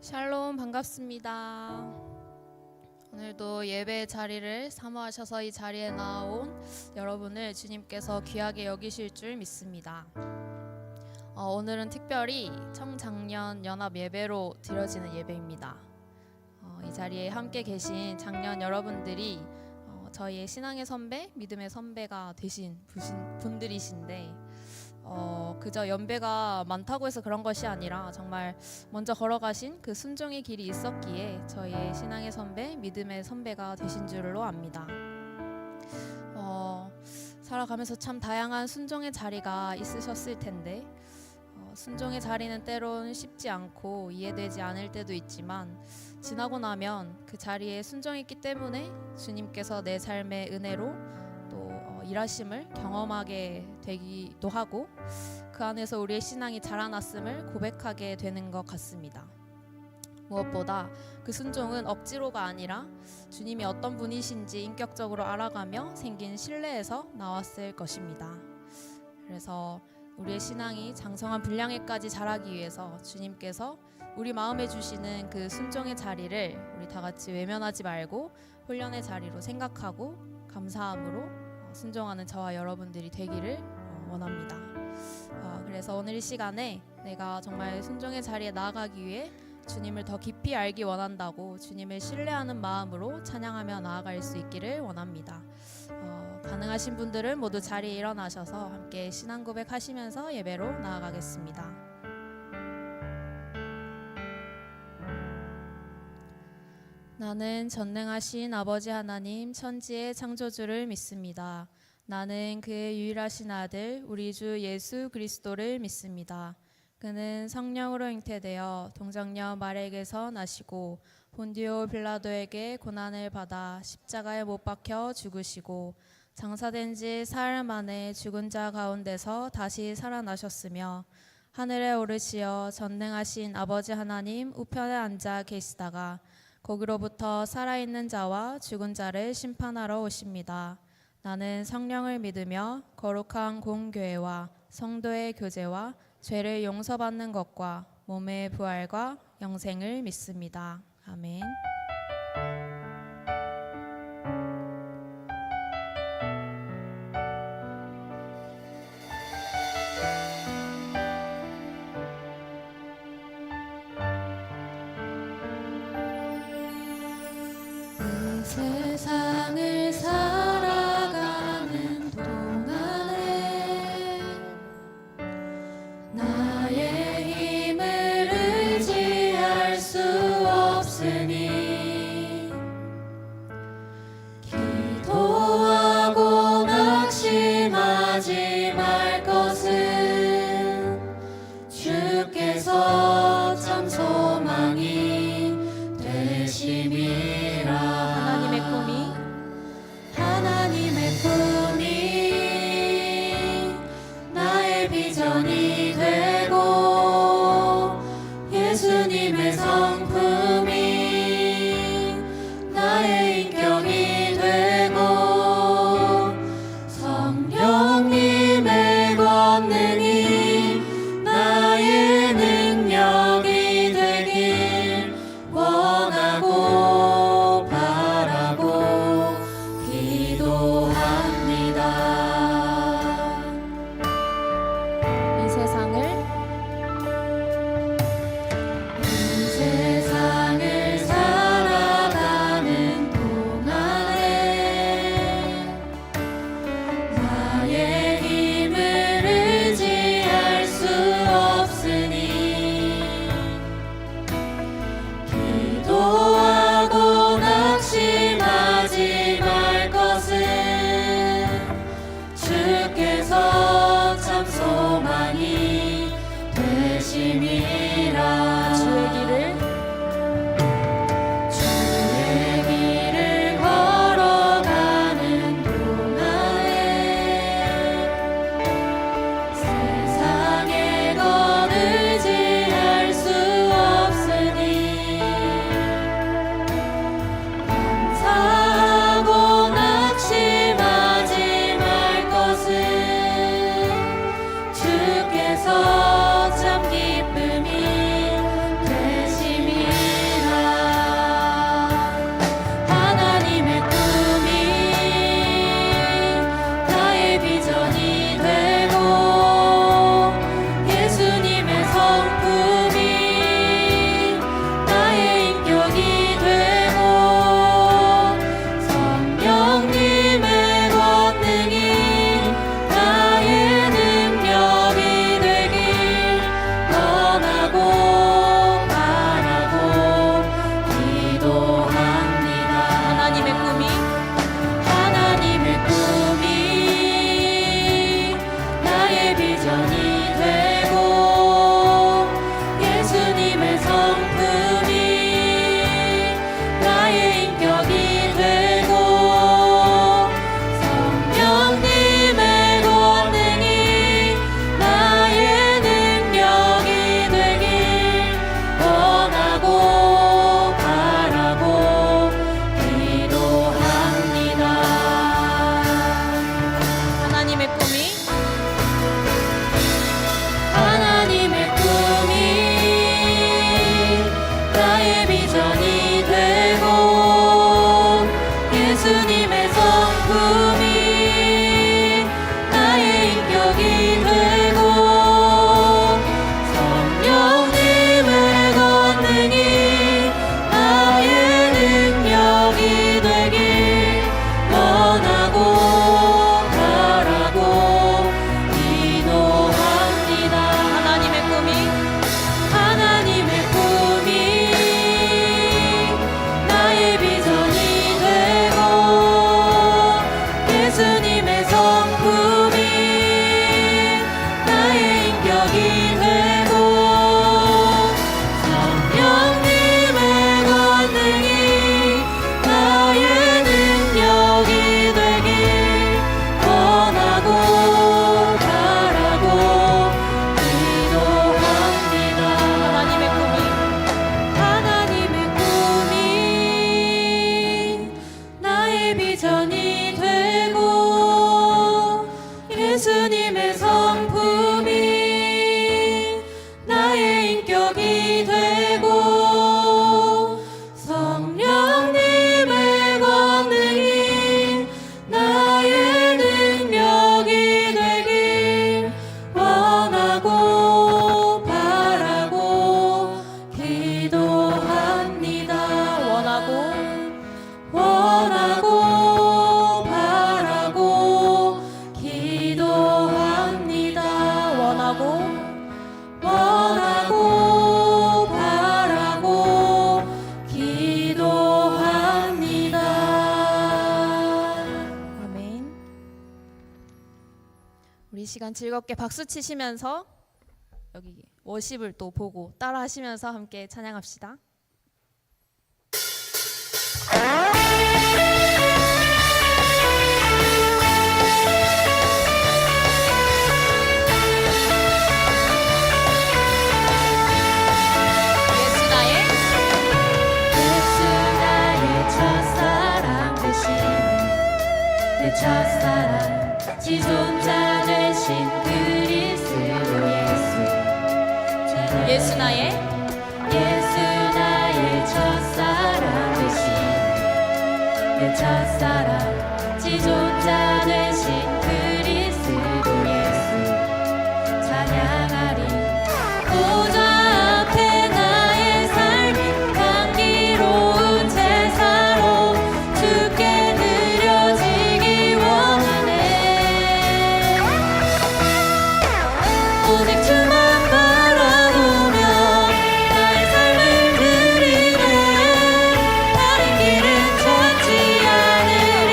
샬롬 반갑습니다. 오늘도 예배 자리를 사모하셔서 이 자리에 나온 여러분을 주님께서 귀하게 여기실 줄 믿습니다. 오늘은 특별히 청장년 연합 예배로 드려지는 예배입니다. 이 자리에 함께 계신 장년 여러분들이 저희의 신앙의 선배, 믿음의 선배가 되신 분들이신데 그저 연배가 많다고 해서 그런 것이 아니라 정말 먼저 걸어가신 그 순종의 길이 있었기에 저희의 신앙의 선배, 믿음의 선배가 되신 줄로 압니다. 살아가면서 참 다양한 순종의 자리가 있으셨을 텐데 순종의 자리는 때론 쉽지 않고 이해되지 않을 때도 있지만 지나고 나면 그 자리에 순종이 있기 때문에 주님께서 내 삶의 은혜로 또 일하심을 경험하게 되기도 하고 그 안에서 우리의 신앙이 자라났음을 고백하게 되는 것 같습니다. 무엇보다 그 순종은 억지로가 아니라 주님이 어떤 분이신지 인격적으로 알아가며 생긴 신뢰에서 나왔을 것입니다. 그래서 우리의 신앙이 장성한 분량에까지 자라기 위해서 주님께서 우리 마음에 주시는 그 순종의 자리를 우리 다 같이 외면하지 말고 훈련의 자리로 생각하고 감사함으로 순종하는 저와 여러분들이 되기를 원합니다. 그래서 오늘 이 시간에 내가 정말 순종의 자리에 나아가기 위해 주님을 더 깊이 알기 원한다고 주님을 신뢰하는 마음으로 찬양하며 나아갈 수 있기를 원합니다. 가능하신 분들은 모두 자리에 일어나셔서 함께 신앙 고백하시면서 예배로 나아가겠습니다. 나는 전능하신 아버지 하나님 천지의 창조주를 믿습니다. 나는 그의 유일하신 아들 우리 주 예수 그리스도를 믿습니다. 그는 성령으로 잉태되어 동정녀 마리아에게서 나시고 본디오 빌라도에게 고난을 받아 십자가에 못 박혀 죽으시고 장사된 지 사흘 만에 죽은 자 가운데서 다시 살아나셨으며 하늘에 오르시어 전능하신 아버지 하나님 우편에 앉아 계시다가 거기로부터 살아있는 자와 죽은 자를 심판하러 오십니다. 나는 성령을 믿으며 거룩한 공교회와 성도의 교제와 죄를 용서받는 것과 몸의 부활과 영생을 믿습니다. 아멘. 세상을 살아가는 동안에 나의 힘을 의지할 수 없으니 기도하고 낙심하지 말 것은 주께서 참 소망이 되심이라. 하나님의 꿈이 나의 비전이 되고 예수님의 성품이 나의 인격이 되고 성령님의 권능이 나의 능력이 되길 원하고 바라고 기도합니다. 이 세상을 살아가는 동안에 나의 힘을 의지할 수 없으니 기도하고 낙심하지 말 것은 주께서 참 소망이 되심이라. 주의 길을 걸어가는 동안에 세상의 것 의지할 수 없으니 감사하고 낙심하지 말 것은 주께서 참 기쁨이 되심이라. 되고 성령님의 권능이 나의 능력이 되길 원하고 바라고 기도합니다. 하나님의 꿈이 나의 비전이 되고 예수님의 성품이 나의 인격이 되고 성령님의 권능이 나의 능력이 되길 원하고 바라고 기도합니다. 원하고 바라고 기도합니다. 원하고 바라고 기도합니다. 아멘. 우리 시간 즐겁게 박수 치시면서 여기 워십을 또 보고 따라 하시면서 함께 찬양합시다. 예수 나의 첫사랑 되시는 내 첫사랑 지존자 되신 그리스도 예수 나의 예수 나의 첫사랑 되신 내 첫사랑 지존자 되신 그리스도 예수 찬양하리 보좌 앞에 나의 삶이 감기로운 제사로 주께 드려지기 원하네. 오직 주만 바라보며 나의 삶을 드리네. 다른 길은 찾지 않으리.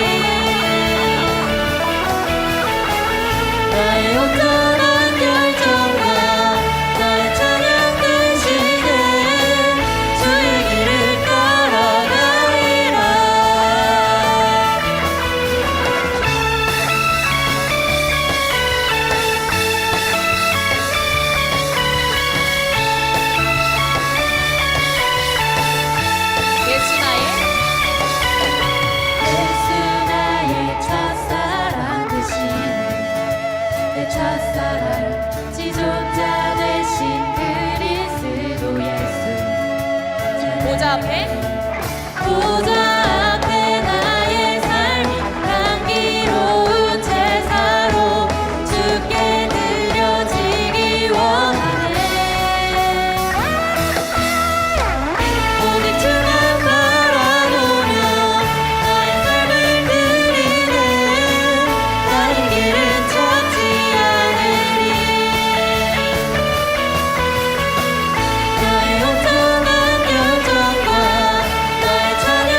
나의 온전한 결정과 나의 찬양 대신에 주의 길을 따라가리라. 예수 나의 첫사랑 되신 내 첫사랑 지존자 되신 그리스도 예수 보좌 앞에 보좌 앞에 나의 삶이 감기로운 제사로 주께 드려지기 원하네. 오직 주만 바라보며 나의 삶을 드리네. 다른 길은 찾지 않으리. 나의 온전한 결정과 나의 찬양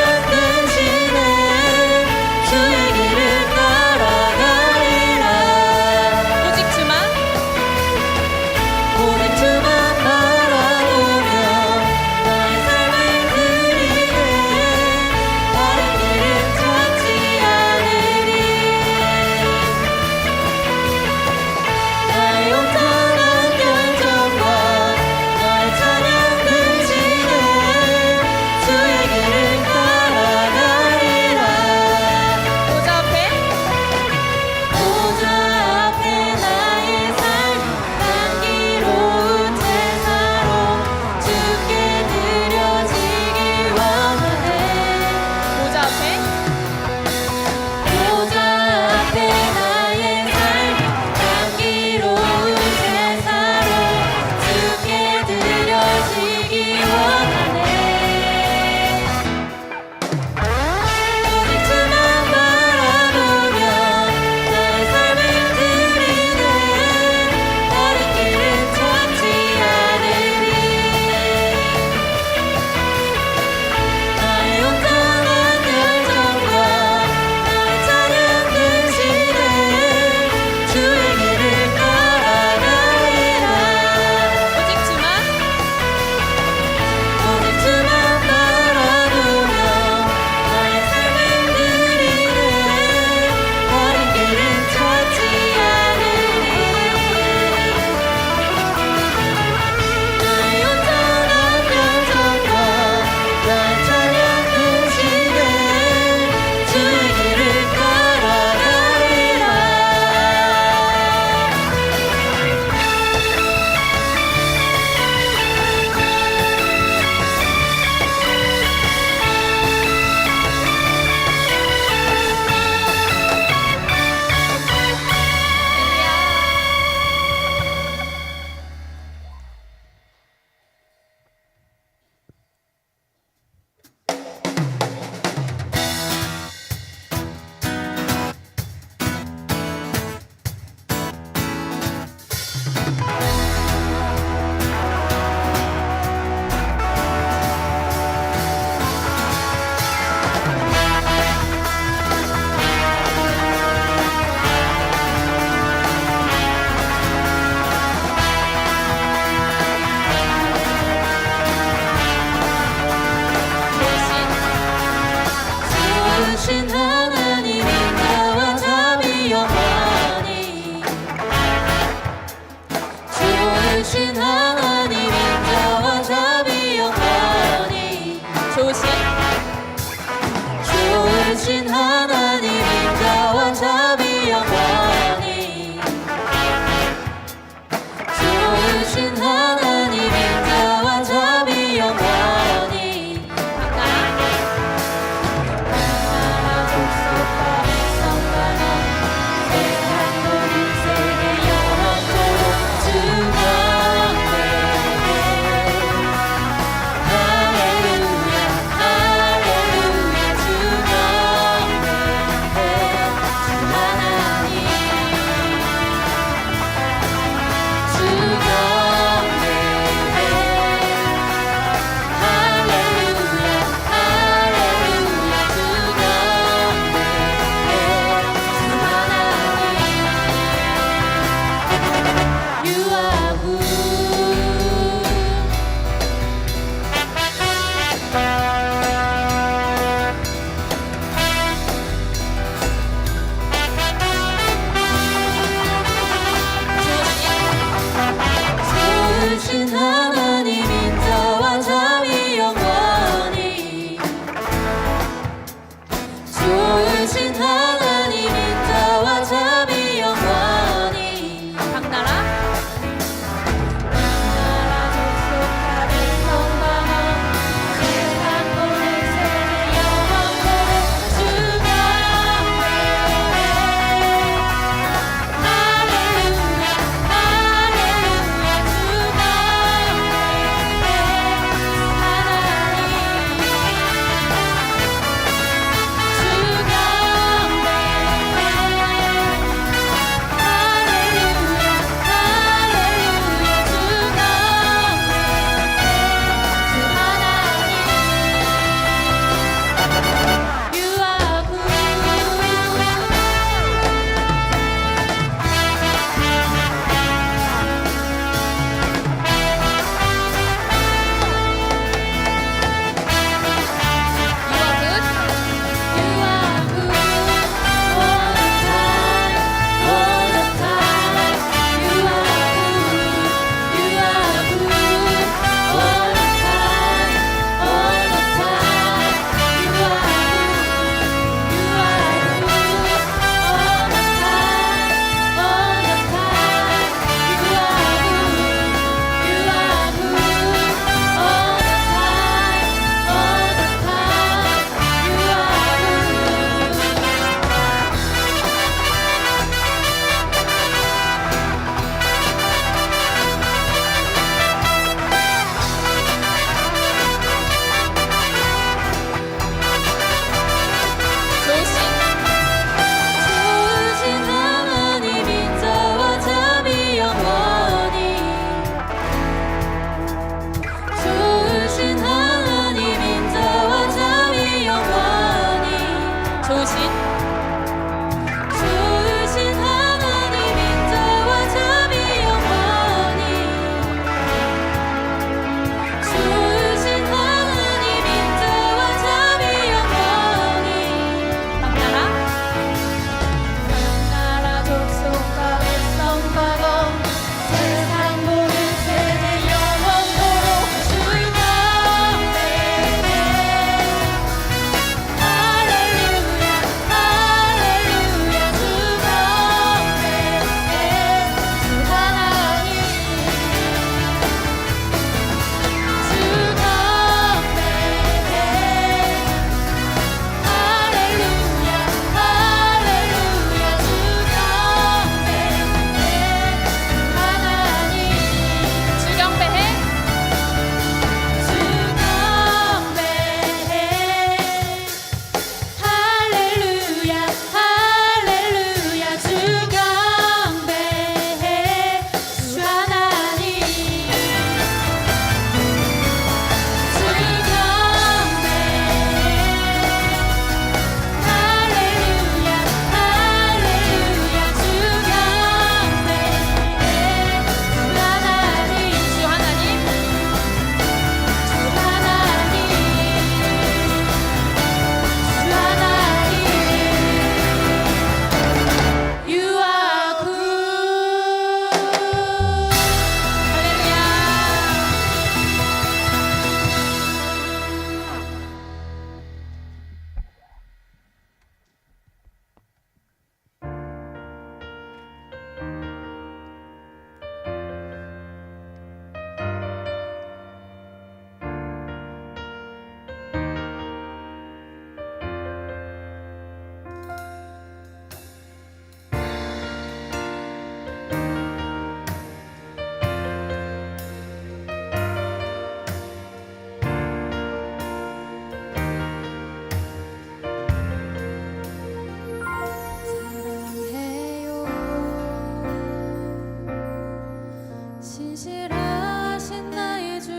신실하신 나의 주님,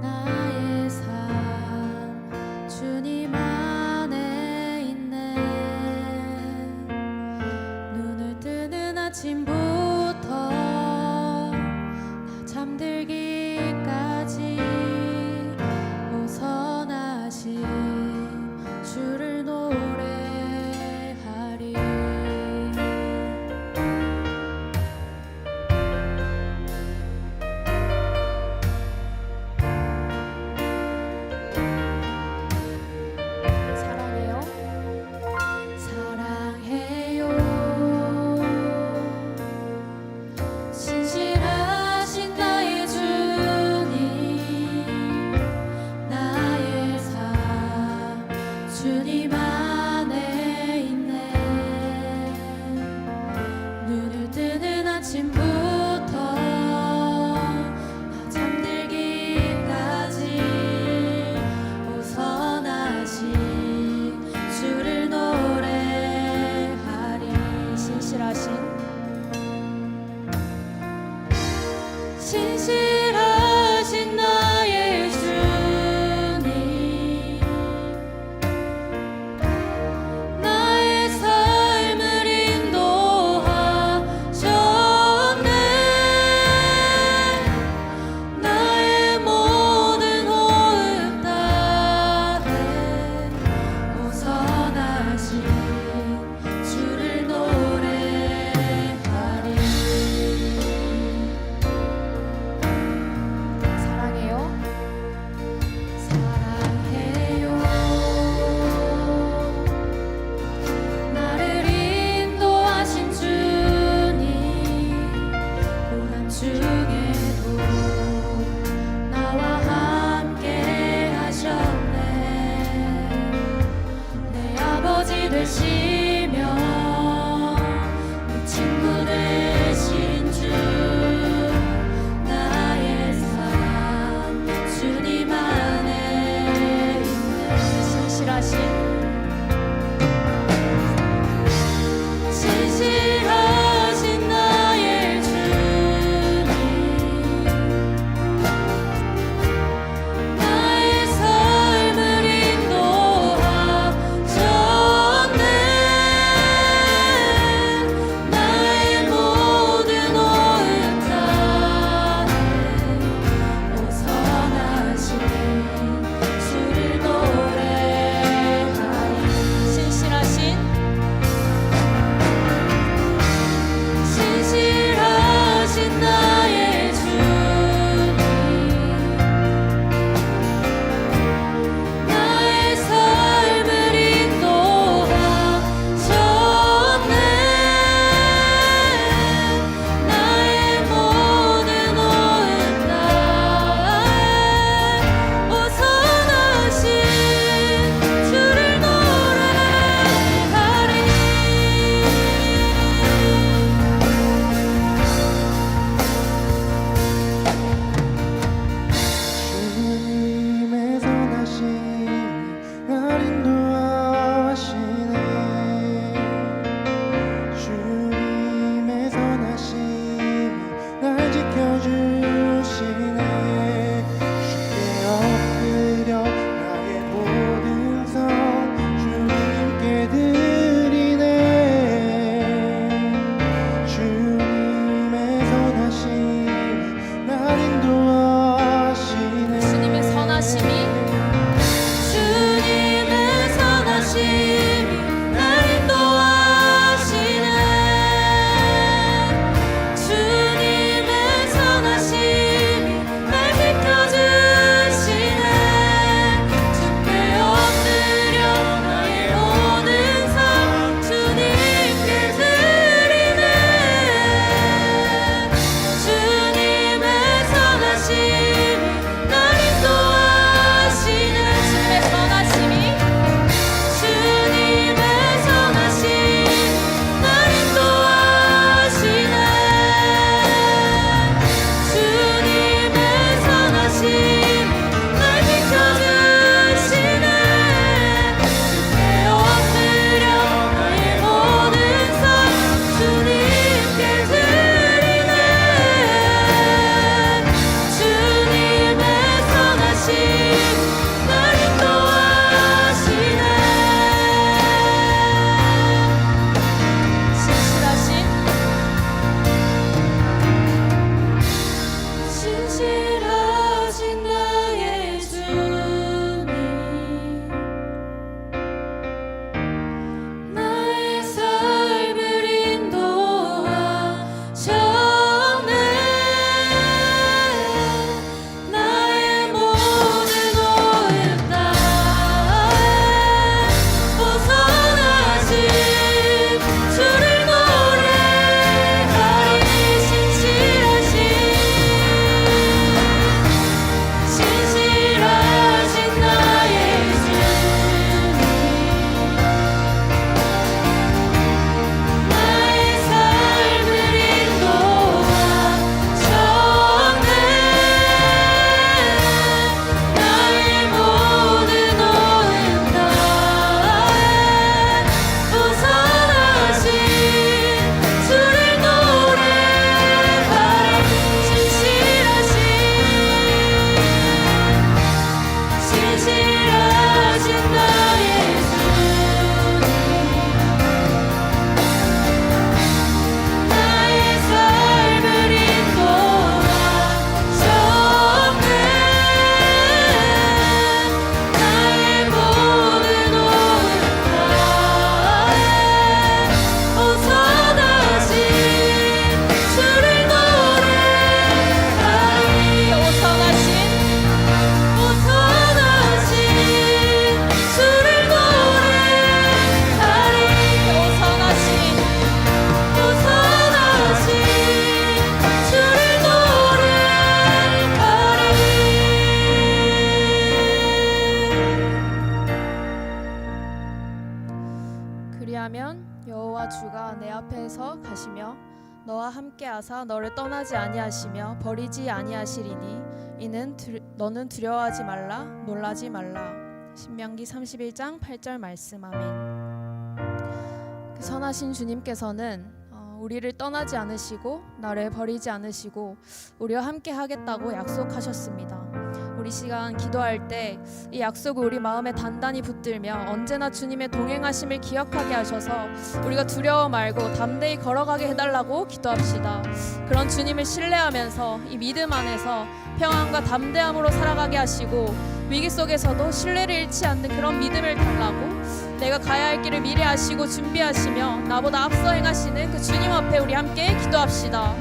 나의 삶 주님 안에 있네. 눈을 뜨는 아침부터 나 잠들기까지 오선하신 주를 노래하리. 사랑해요. 사랑해요. 신실하신 나의 주님, 나의 삶 주님 안에 있네. 눈을 뜨는 아침부터 나 잠들기까지 오선하신 주를 노래하리. 신실하신 나의 주님, 나의 삶을 인도하셨네. 너와 함께하사 너를 떠나지 아니하시며 버리지 아니하시리니 이는 너는 두려워하지 말라 놀라지 말라. 신명기 31장 8절 말씀. 아멘. 그 선하신 주님께서는 우리를 떠나지 않으시고 나를 버리지 않으시고 우리와 함께 하겠다고 약속하셨습니다. 우리 시간 기도할 때 이 약속을 우리 마음에 단단히 붙들며 언제나 주님의 동행하심을 기억하게 하셔서 우리가 두려워 말고 담대히 걸어가게 해달라고 기도합시다. 그런 주님을 신뢰하면서 이 믿음 안에서 평안과 담대함으로 살아가게 하시고 위기 속에서도 신뢰를 잃지 않는 그런 믿음을 달라고 내가 가야 할 길을 미리 아시고 준비하시며 나보다 앞서 행하시는 그 주님 앞에 우리 함께 기도합시다.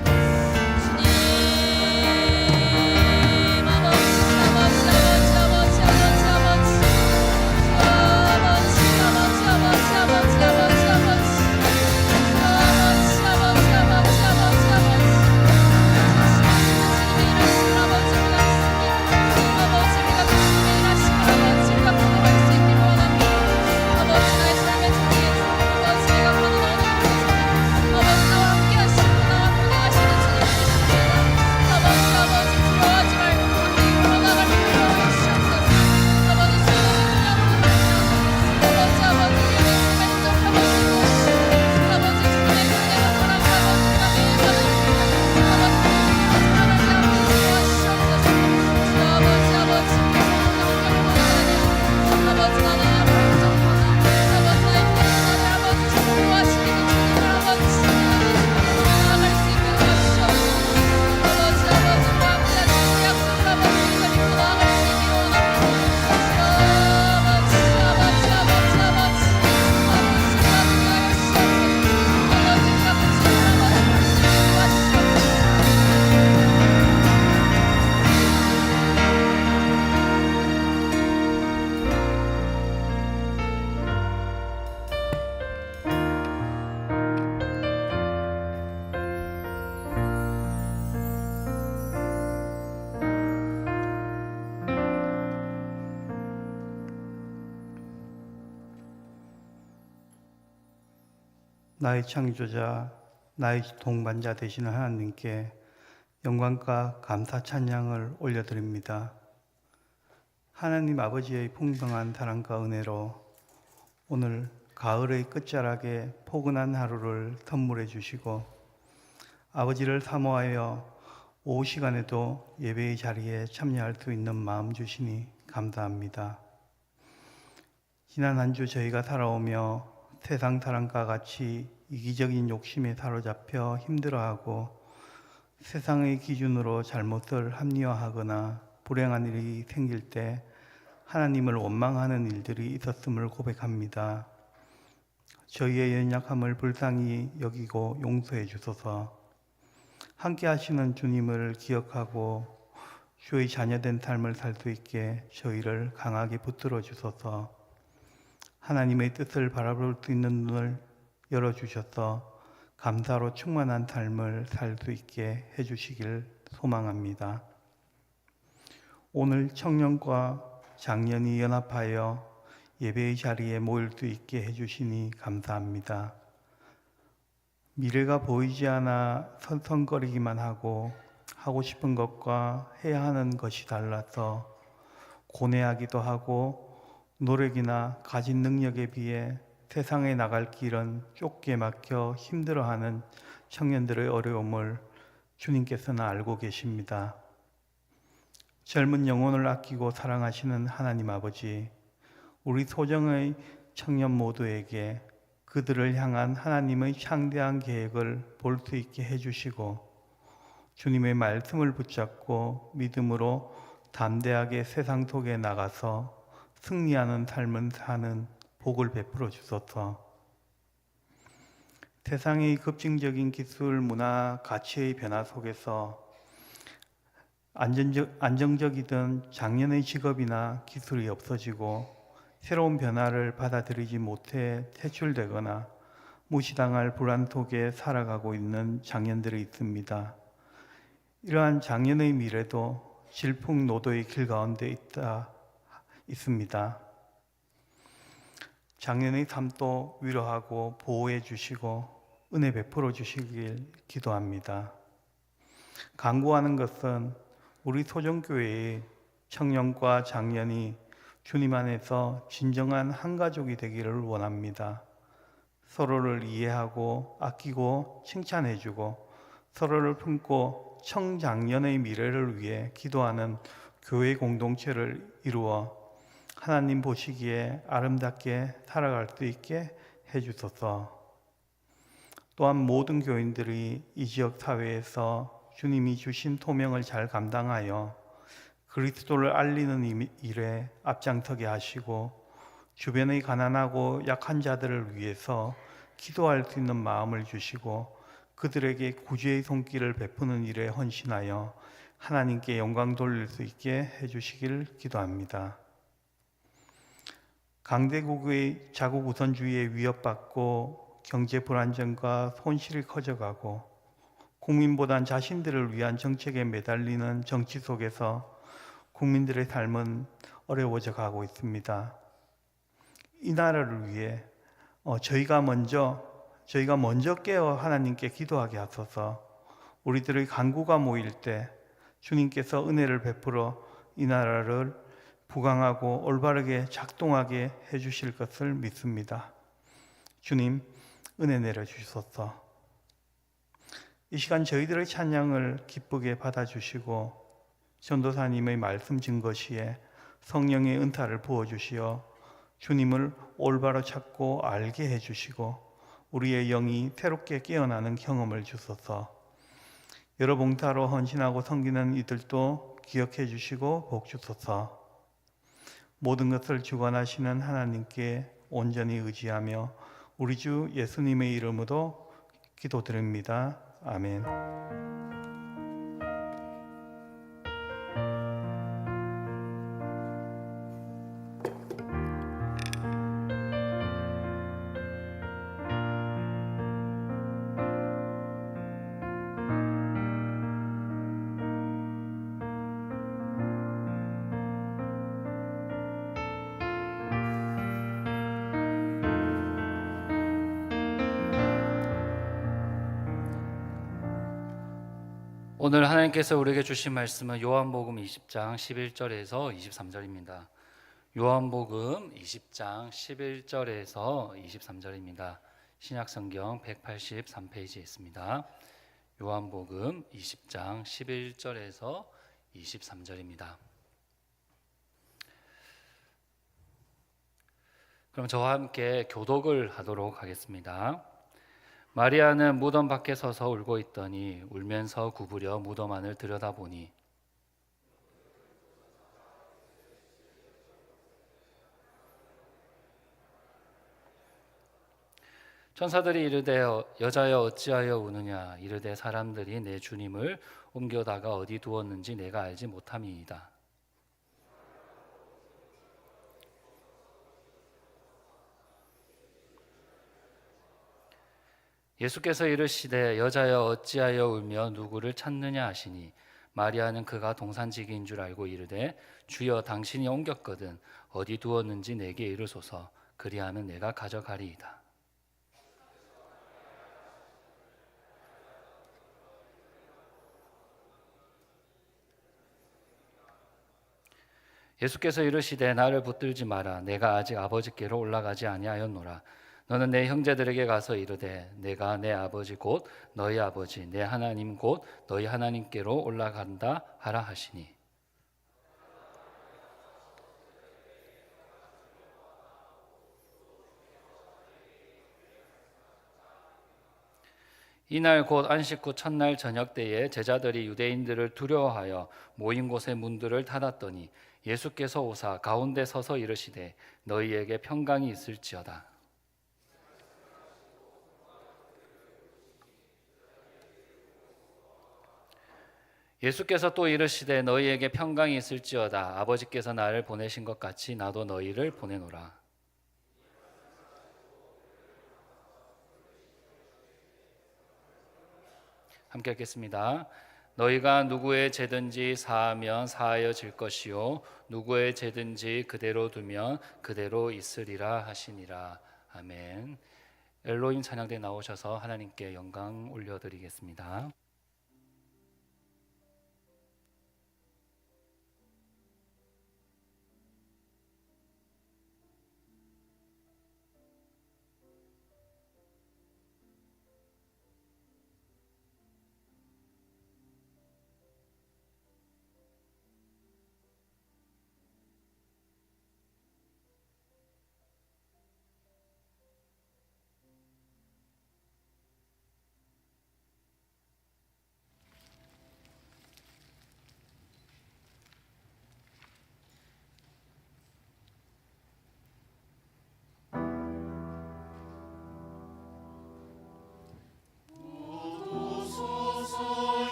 나의 창조자, 나의 동반자 되시는 하나님께 영광과 감사 찬양을 올려드립니다. 하나님 아버지의 풍성한 사랑과 은혜로 오늘 가을의 끝자락에 포근한 하루를 선물해 주시고 아버지를 사모하여 오후 시간에도 예배의 자리에 참여할 수 있는 마음 주시니 감사합니다. 지난 한 주 저희가 살아오며 세상 사람과 같이 이기적인 욕심에 사로잡혀 힘들어하고 세상의 기준으로 잘못을 합리화하거나 불행한 일이 생길 때 하나님을 원망하는 일들이 있었음을 고백합니다. 저희의 연약함을 불쌍히 여기고 용서해 주소서. 함께 하시는 주님을 기억하고 주의 자녀된 삶을 살 수 있게 저희를 강하게 붙들어 주소서. 하나님의 뜻을 바라볼 수 있는 눈을 열어주셔서 감사로 충만한 삶을 살 수 있게 해주시길 소망합니다. 오늘 청년과 장년이 연합하여 예배의 자리에 모일 수 있게 해주시니 감사합니다. 미래가 보이지 않아 선선거리기만 하고 싶은 것과 해야 하는 것이 달라서 고뇌하기도 하고 노력이나 가진 능력에 비해 세상에 나갈 길은 좁게 막혀 힘들어하는 청년들의 어려움을 주님께서는 알고 계십니다. 젊은 영혼을 아끼고 사랑하시는 하나님 아버지, 우리 소정의 청년 모두에게 그들을 향한 하나님의 창대한 계획을 볼 수 있게 해주시고 주님의 말씀을 붙잡고 믿음으로 담대하게 세상 속에 나가서 승리하는 삶을 사는 복을 베풀어 주소서. 세상의 급진적인 기술, 문화, 가치의 변화 속에서 안정적이던 작년의 직업이나 기술이 없어지고 새로운 변화를 받아들이지 못해 퇴출되거나 무시당할 불안 속에 살아가고 있는 장년들이 있습니다. 이러한 장년의 미래도 질풍노도의 길 가운데 있습니다. 작년의 삶도 위로하고 보호해 주시고 은혜 베풀어 주시길 기도합니다. 간구하는 것은 우리 소정교회의 청년과 장년이 주님 안에서 진정한 한 가족이 되기를 원합니다. 서로를 이해하고 아끼고 칭찬해주고 서로를 품고 청장년의 미래를 위해 기도하는 교회 공동체를 이루어 하나님 보시기에 아름답게 살아갈 수 있게 해주소서. 또한 모든 교인들이 이 지역 사회에서 주님이 주신 토명을 잘 감당하여 그리스도를 알리는 일에 앞장서게 하시고 주변의 가난하고 약한 자들을 위해서 기도할 수 있는 마음을 주시고 그들에게 구주의 손길을 베푸는 일에 헌신하여 하나님께 영광 돌릴 수 있게 해주시길 기도합니다. 강대국의 자국 우선주의에 위협받고 경제 불안정과 손실이 커져가고 국민보단 자신들을 위한 정책에 매달리는 정치 속에서 국민들의 삶은 어려워져 가고 있습니다. 이 나라를 위해 저희가 먼저 깨어 하나님께 기도하게 하소서. 우리들의 간구가 모일 때 주님께서 은혜를 베풀어 이 나라를 부강하고 올바르게 작동하게 해주실 것을 믿습니다. 주님, 은혜 내려주소서. 이 시간 저희들의 찬양을 기쁘게 받아주시고 전도사님의 말씀 증거시에 성령의 은사를 부어주시어 주님을 올바로 찾고 알게 해주시고 우리의 영이 새롭게 깨어나는 경험을 주소서. 여러 봉사로 헌신하고 섬기는 이들도 기억해 주시고 복 주소서. 모든 것을 주관하시는 하나님께 온전히 의지하며 우리 주 예수님의 이름으로 기도드립니다. 아멘. 오늘 하나님께서 우리에게 주신 말씀은 요한복음 20장 11절에서 23절입니다. 요한복음 20장 11절에서 23절입니다. 신약성경 183페이지에 있습니다. 요한복음 20장 11절에서 23절입니다. 그럼 저와 함께 교독을 하도록 하겠습니다. 마리아는 무덤 밖에 서서 울고 있더니 울면서 구부려 무덤 안을 들여다보니 천사들이 이르되 여자여 어찌하여 우느냐 이르되 사람들이 내 주님을 옮겨다가 어디 두었는지 내가 알지 못함이이다. 예수께서 이르시되 여자여 어찌하여 울며 누구를 찾느냐 하시니 마리아는 그가 동산지기인 줄 알고 이르되 주여 당신이 옮겼거든 어디 두었는지 내게 이르소서 그리하면 내가 가져가리이다. 예수께서 이르시되 나를 붙들지 마라 내가 아직 아버지께로 올라가지 아니하였노라. 너는 내 형제들에게 가서 이르되 내가 내 아버지 곧 너희 아버지 내 하나님 곧 너희 하나님께로 올라간다 하라 하시니 이날 곧 안식 후 첫날 저녁 때에 제자들이 유대인들을 두려워하여 모인 곳의 문들을 닫았더니 예수께서 오사 가운데 서서 이르시되 너희에게 평강이 있을지어다. 예수께서 또 이르시되 너희에게 평강이 있을지어다. 아버지께서 나를 보내신 것 같이 나도 너희를 보내노라. 함께 읽겠습니다. 너희가 누구의 죄든지 사하면 사하여질 것이요 누구의 죄든지 그대로 두면 그대로 있으리라 하시니라. 아멘. 엘로힘 찬양대 나오셔서 하나님께 영광 올려드리겠습니다.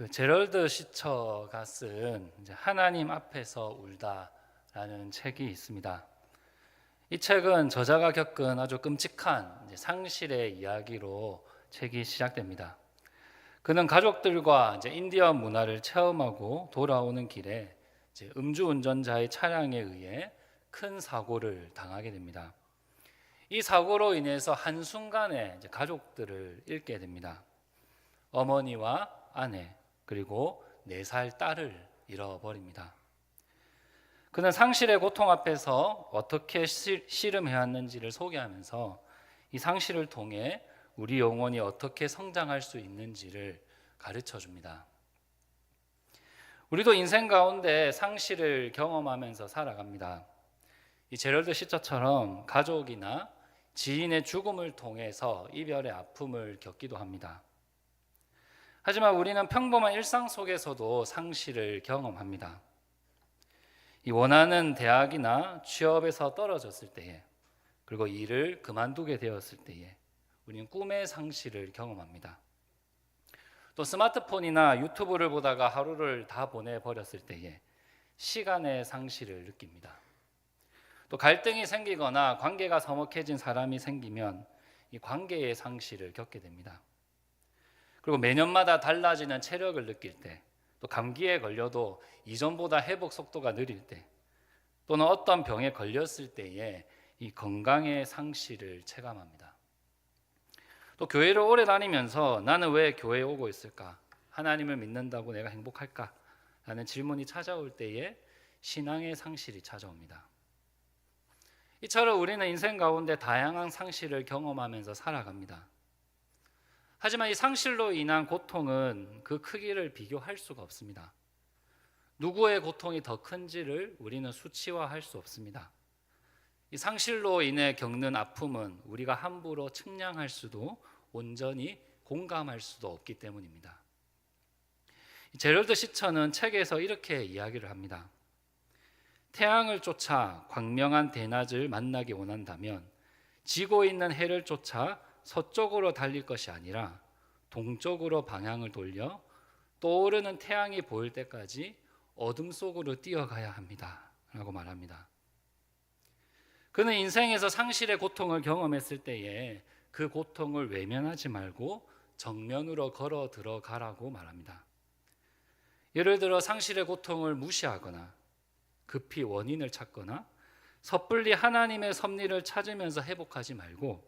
그 제럴드 시처가 쓴 이제 하나님 앞에서 울다라는 책이 있습니다. 이 책은 저자가 겪은 아주 끔찍한 이제 상실의 이야기로 책이 시작됩니다. 그는 가족들과 이제 인디언 문화를 체험하고 돌아오는 길에 이제 음주운전자의 차량에 의해 큰 사고를 당하게 됩니다. 이 사고로 인해서 한순간에 이제 가족들을 잃게 됩니다. 어머니와 아내 그리고 4살 딸을 잃어버립니다. 그는 상실의 고통 앞에서 어떻게 씨름해왔는지를 소개하면서 이 상실을 통해 우리 영혼이 어떻게 성장할 수 있는지를 가르쳐 줍니다. 우리도 인생 가운데 상실을 경험하면서 살아갑니다. 이 제럴드 시처처럼 가족이나 지인의 죽음을 통해서 이별의 아픔을 겪기도 합니다. 하지만 우리는 평범한 일상 속에서도 상실을 경험합니다. 이 원하는 대학이나 취업에서 떨어졌을 때에, 그리고 일을 그만두게 되었을 때에 우리는 꿈의 상실을 경험합니다. 또 스마트폰이나 유튜브를 보다가 하루를 다 보내버렸을 때에 시간의 상실을 느낍니다. 또 갈등이 생기거나 관계가 서먹해진 사람이 생기면 이 관계의 상실을 겪게 됩니다. 그리고 매년마다 달라지는 체력을 느낄 때, 또 감기에 걸려도 이전보다 회복 속도가 느릴 때, 또는 어떤 병에 걸렸을 때에 이 건강의 상실을 체감합니다. 또 교회를 오래 다니면서 나는 왜 교회에 오고 있을까? 하나님을 믿는다고 내가 행복할까? 라는 질문이 찾아올 때에 신앙의 상실이 찾아옵니다. 이처럼 우리는 인생 가운데 다양한 상실을 경험하면서 살아갑니다. 하지만 이 상실로 인한 고통은 그 크기를 비교할 수가 없습니다. 누구의 고통이 더 큰지를 우리는 수치화할 수 없습니다. 이 상실로 인해 겪는 아픔은 우리가 함부로 측량할 수도 온전히 공감할 수도 없기 때문입니다. 제럴드 시처는 책에서 이렇게 이야기를 합니다. 태양을 쫓아 광명한 대낮을 만나기 원한다면 지고 있는 해를 쫓아 서쪽으로 달릴 것이 아니라 동쪽으로 방향을 돌려 떠오르는 태양이 보일 때까지 어둠 속으로 뛰어가야 합니다. 라고 말합니다. 그는 인생에서 상실의 고통을 경험했을 때에 그 고통을 외면하지 말고 정면으로 걸어 들어가라고 말합니다. 예를 들어 상실의 고통을 무시하거나 급히 원인을 찾거나 섣불리 하나님의 섭리를 찾으면서 회복하지 말고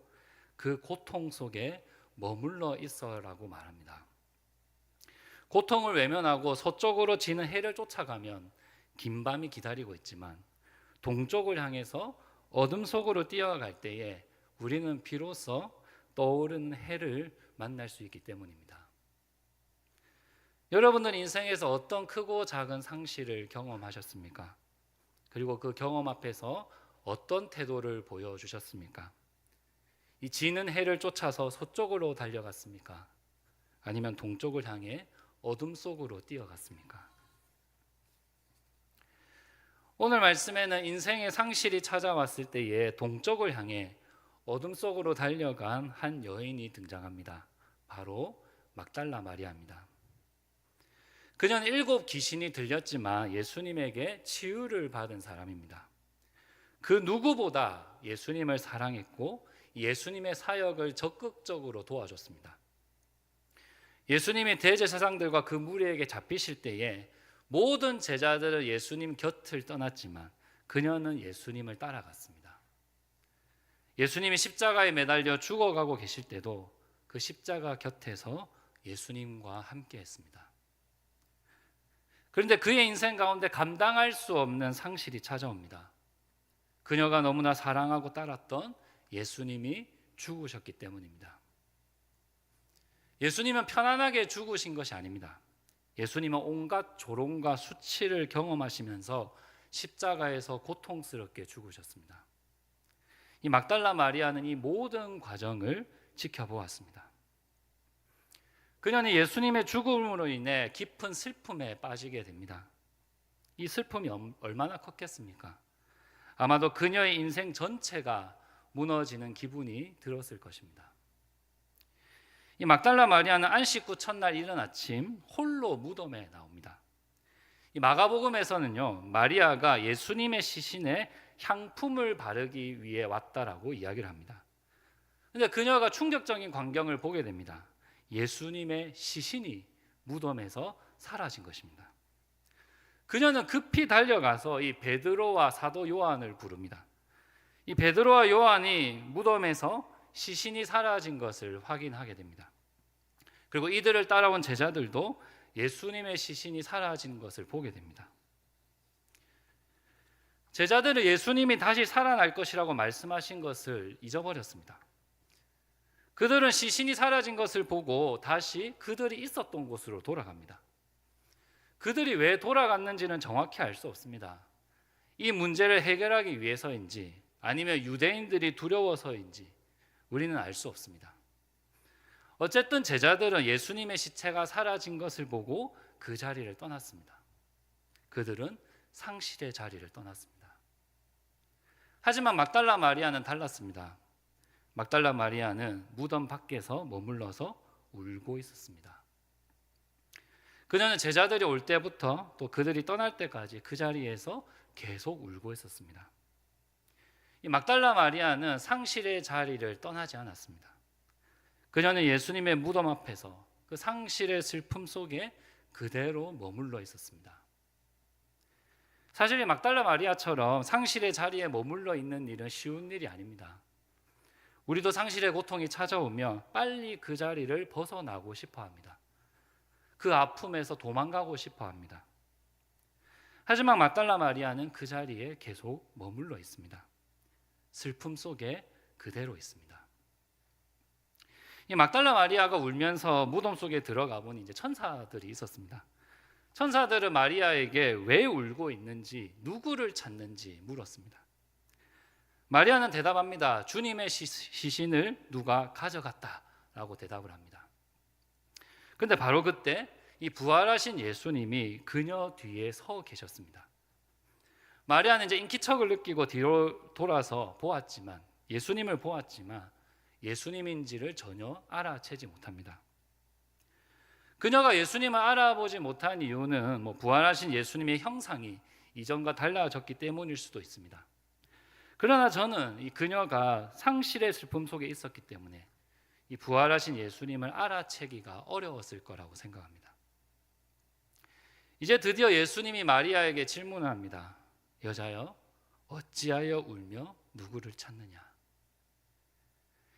그 고통 속에 머물러 있어라고 말합니다. 고통을 외면하고 서쪽으로 지는 해를 쫓아가면 긴 밤이 기다리고 있지만 동쪽을 향해서 어둠 속으로 뛰어갈 때에 우리는 비로소 떠오르는 해를 만날 수 있기 때문입니다. 여러분들 인생에서 어떤 크고 작은 상실을 경험하셨습니까? 그리고 그 경험 앞에서 어떤 태도를 보여주셨습니까? 이 지는 해를 쫓아서 서쪽으로 달려갔습니까? 아니면 동쪽을 향해 어둠 속으로 뛰어갔습니까? 오늘 말씀에는 인생의 상실이 찾아왔을 때에 동쪽을 향해 어둠 속으로 달려간 한 여인이 등장합니다. 바로 막달라 마리아입니다. 그녀는 7 귀신이 들렸지만 예수님에게 치유를 받은 사람입니다. 그 누구보다 예수님을 사랑했고 예수님의 사역을 적극적으로 도와줬습니다. 예수님이 대제사장들과 그 무리에게 잡히실 때에 모든 제자들은 예수님 곁을 떠났지만 그녀는 예수님을 따라갔습니다. 예수님이 십자가에 매달려 죽어가고 계실 때도 그 십자가 곁에서 예수님과 함께 했습니다. 그런데 그의 인생 가운데 감당할 수 없는 상실이 찾아옵니다. 그녀가 너무나 사랑하고 따랐던 예수님이 죽으셨기 때문입니다. 예수님은 편안하게 죽으신 것이 아닙니다. 예수님은 온갖 조롱과 수치를 경험하시면서 십자가에서 고통스럽게 죽으셨습니다. 이 막달라 마리아는 이 모든 과정을 지켜보았습니다. 그녀는 예수님의 죽음으로 인해 깊은 슬픔에 빠지게 됩니다. 이 슬픔이 얼마나 컸겠습니까? 아마도 그녀의 인생 전체가 무너지는 기분이 들었을 것입니다. 이 막달라 마리아는 안식 후 첫날 이른 아침 홀로 무덤에 나옵니다. 이 마가복음에서는요, 마리아가 예수님의 시신에 향품을 바르기 위해 왔다라고 이야기를 합니다. 그런데 그녀가 충격적인 광경을 보게 됩니다. 예수님의 시신이 무덤에서 사라진 것입니다. 그녀는 급히 달려가서 이 베드로와 사도 요한을 부릅니다. 이 베드로와 요한이 무덤에서 시신이 사라진 것을 확인하게 됩니다. 그리고 이들을 따라온 제자들도 예수님의 시신이 사라진 것을 보게 됩니다. 제자들은 예수님이 다시 살아날 것이라고 말씀하신 것을 잊어버렸습니다. 그들은 시신이 사라진 것을 보고 다시 그들이 있었던 곳으로 돌아갑니다. 그들이 왜 돌아갔는지는 정확히 알 수 없습니다. 이 문제를 해결하기 위해서인지 아니면 유대인들이 두려워서인지 우리는 알 수 없습니다. 어쨌든 제자들은 예수님의 시체가 사라진 것을 보고 그 자리를 떠났습니다. 그들은 상실의 자리를 떠났습니다. 하지만 막달라 마리아는 달랐습니다. 막달라 마리아는 무덤 밖에서 머물러서 울고 있었습니다. 그녀는 제자들이 올 때부터 또 그들이 떠날 때까지 그 자리에서 계속 울고 있었습니다. 이 막달라 마리아는 상실의 자리를 떠나지 않았습니다. 그녀는 예수님의 무덤 앞에서 그 상실의 슬픔 속에 그대로 머물러 있었습니다. 사실 이 막달라 마리아처럼 상실의 자리에 머물러 있는 일은 쉬운 일이 아닙니다. 우리도 상실의 고통이 찾아오면 빨리 그 자리를 벗어나고 싶어 합니다. 그 아픔에서 도망가고 싶어 합니다. 하지만 막달라 마리아는 그 자리에 계속 머물러 있습니다. 슬픔 속에 그대로 있습니다. 이 막달라 마리아가 울면서 무덤 속에 들어가 보니 이제 천사들이 있었습니다. 천사들은 마리아에게 왜 울고 있는지, 누구를 찾는지 물었습니다. 마리아는 대답합니다. 주님의 시신을 누가 가져갔다라고 대답을 합니다. 그런데 바로 그때 이 부활하신 예수님이 그녀 뒤에 서 계셨습니다. 마리아는 이제 인기척을 느끼고 뒤로 돌아서 보았지만, 예수님을 보았지만 예수님인지를 전혀 알아채지 못합니다. 그녀가 예수님을 알아보지 못한 이유는 부활하신 예수님의 형상이 이전과 달라졌기 때문일 수도 있습니다. 그러나 저는 이 그녀가 상실의 슬픔 속에 있었기 때문에 이 부활하신 예수님을 알아채기가 어려웠을 거라고 생각합니다. 이제 드디어 예수님이 마리아에게 질문을 합니다. 여자여, 어찌하여 울며 누구를 찾느냐?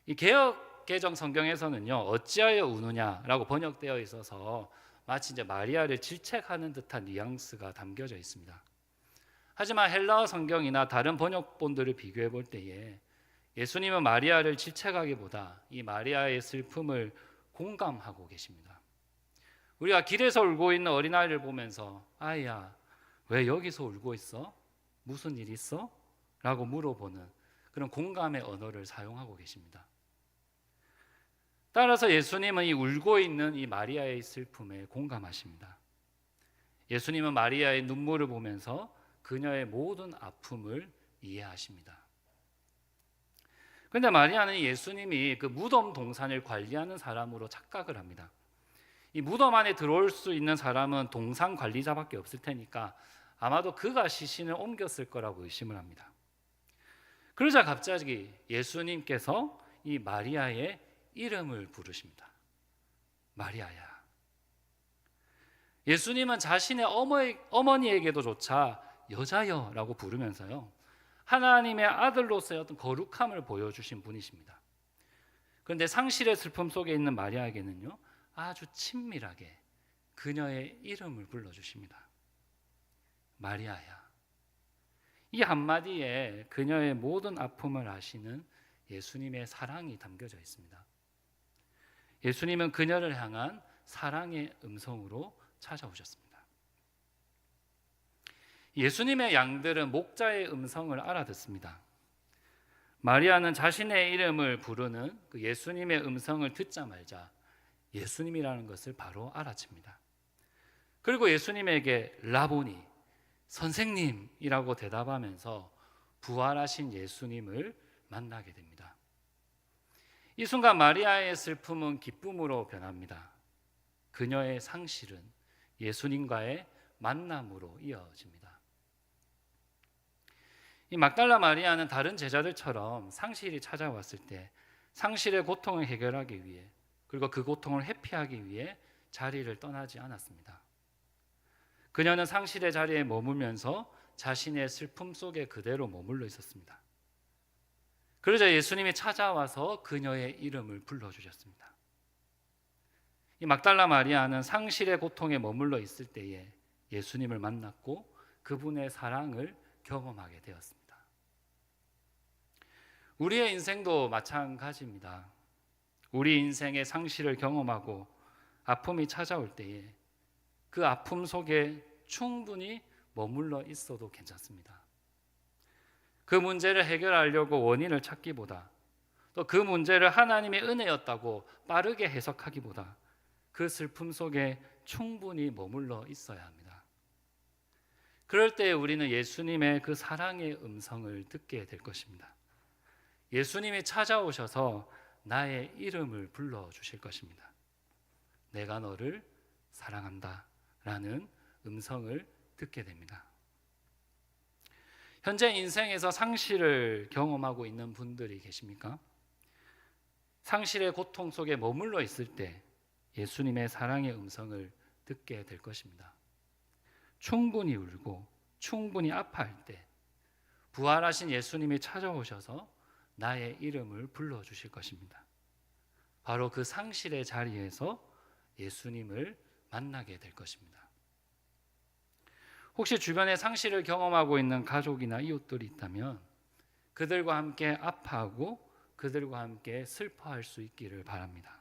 이 개역 개정 성경에서는요, 어찌하여 우느냐라고 번역되어 있어서 마치 이제 마리아를 질책하는 듯한 뉘앙스가 담겨져 있습니다. 하지만 헬라어 성경이나 다른 번역본들을 비교해 볼 때에 예수님은 마리아를 질책하기보다 이 마리아의 슬픔을 공감하고 계십니다. 우리가 길에서 울고 있는 어린아이를 보면서 아이야, 왜 여기서 울고 있어? 무슨 일 있어? 라고 물어보는 그런 공감의 언어를 사용하고 계십니다. 따라서 예수님은 이 울고 있는 이 마리아의 슬픔에 공감하십니다. 예수님은 마리아의 눈물을 보면서 그녀의 모든 아픔을 이해하십니다. 그런데 마리아는 예수님이 그 무덤 동산을 관리하는 사람으로 착각을 합니다. 이 무덤 안에 들어올 수 있는 사람은 동산 관리자밖에 없을 테니까 아마도 그가 시신을 옮겼을 거라고 의심을 합니다. 그러자 갑자기 예수님께서 이 마리아의 이름을 부르십니다. 마리아야. 예수님은 자신의 어머니에게도조차 여자여라고 부르면서요, 하나님의 아들로서의 어떤 거룩함을 보여주신 분이십니다. 그런데 상실의 슬픔 속에 있는 마리아에게는요, 아주 친밀하게 그녀의 이름을 불러주십니다. 마리아야. 이 한마디에 그녀의 모든 아픔을 아시는 예수님의 사랑이 담겨져 있습니다. 예수님은 그녀를 향한 사랑의 음성으로 찾아오셨습니다. 예수님의 양들은 목자의 음성을 알아듣습니다. 마리아는 자신의 이름을 부르는 그 예수님의 음성을 듣자마자 예수님이라는 것을 바로 알아챕니다. 그리고 예수님에게 라보니, 선생님이라고 대답하면서 부활하신 예수님을 만나게 됩니다. 이 순간 마리아의 슬픔은 기쁨으로 변합니다. 그녀의 상실은 예수님과의 만남으로 이어집니다. 이 막달라 마리아는 다른 제자들처럼 상실이 찾아왔을 때 상실의 고통을 해결하기 위해, 그리고 그 고통을 회피하기 위해 자리를 떠나지 않았습니다. 그녀는 상실의 자리에 머물면서 자신의 슬픔 속에 그대로 머물러 있었습니다. 그러자 예수님이 찾아와서 그녀의 이름을 불러주셨습니다. 이 막달라 마리아는 상실의 고통에 머물러 있을 때에 예수님을 만났고 그분의 사랑을 경험하게 되었습니다. 우리의 인생도 마찬가지입니다. 우리 인생의 상실을 경험하고 아픔이 찾아올 때에 그 아픔 속에 충분히 머물러 있어도 괜찮습니다. 그 문제를 해결하려고 원인을 찾기보다, 또 그 문제를 하나님의 은혜였다고 빠르게 해석하기보다 그 슬픔 속에 충분히 머물러 있어야 합니다. 그럴 때 우리는 예수님의 그 사랑의 음성을 듣게 될 것입니다. 예수님이 찾아오셔서 나의 이름을 불러주실 것입니다. 내가 너를 사랑한다 라는 음성을 듣게 됩니다. 현재 인생에서 상실을 경험하고 있는 분들이 계십니까? 상실의 고통 속에 머물러 있을 때 예수님의 사랑의 음성을 듣게 될 것입니다. 충분히 울고 충분히 아파할 때 부활하신 예수님이 찾아오셔서 나의 이름을 불러주실 것입니다. 바로 그 상실의 자리에서 예수님을 만나게 될 것입니다. 혹시 주변에 상실을 경험하고 있는 가족이나 이웃들이 있다면 그들과 함께 아파하고 그들과 함께 슬퍼할 수 있기를 바랍니다.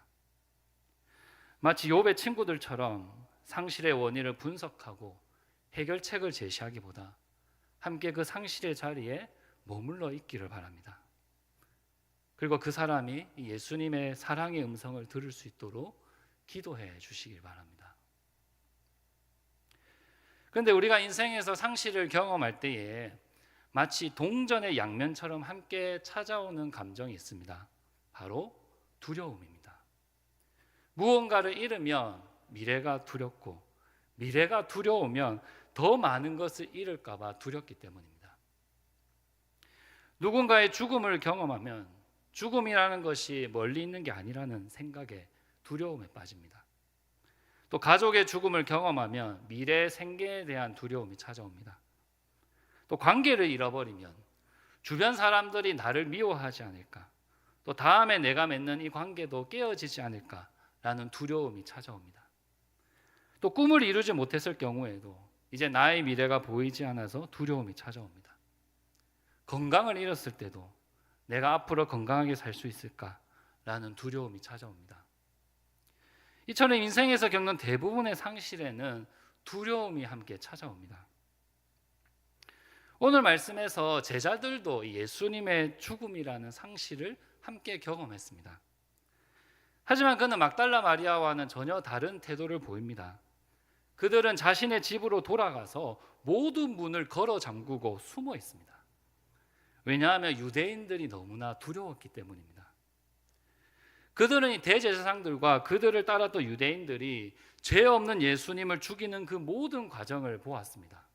마치 욥의 친구들처럼 상실의 원인을 분석하고 해결책을 제시하기보다 함께 그 상실의 자리에 머물러 있기를 바랍니다. 그리고 그 사람이 예수님의 사랑의 음성을 들을 수 있도록 기도해 주시길 바랍니다. 그런데 우리가 인생에서 상실을 경험할 때에 마치 동전의 양면처럼 함께 찾아오는 감정이 있습니다. 바로 두려움입니다. 무언가를 잃으면 미래가 두렵고 미래가 두려우면 더 많은 것을 잃을까 봐 두렵기 때문입니다. 누군가의 죽음을 경험하면 죽음이라는 것이 멀리 있는 게 아니라는 생각에 두려움에 빠집니다. 또 가족의 죽음을 경험하면 미래의 생계에 대한 두려움이 찾아옵니다. 또 관계를 잃어버리면 주변 사람들이 나를 미워하지 않을까, 또 다음에 내가 맺는 이 관계도 깨어지지 않을까라는 두려움이 찾아옵니다. 또 꿈을 이루지 못했을 경우에도 이제 나의 미래가 보이지 않아서 두려움이 찾아옵니다. 건강을 잃었을 때도 내가 앞으로 건강하게 살 수 있을까라는 두려움이 찾아옵니다. 이처럼 인생에서 겪는 대부분의 상실에는 두려움이 함께 찾아옵니다. 오늘 말씀에서 제자들도 예수님의 죽음이라는 상실을 함께 경험했습니다. 하지만 그는 막달라 마리아와는 전혀 다른 태도를 보입니다. 그들은 자신의 집으로 돌아가서 모든 문을 걸어 잠그고 숨어 있습니다. 왜냐하면 유대인들이 너무나 두려웠기 때문입니다. 그들은 이 대제사장들과 그들을 따랐던 유대인들이 죄 없는 예수님을 죽이는 그 모든 과정을 보았습니다.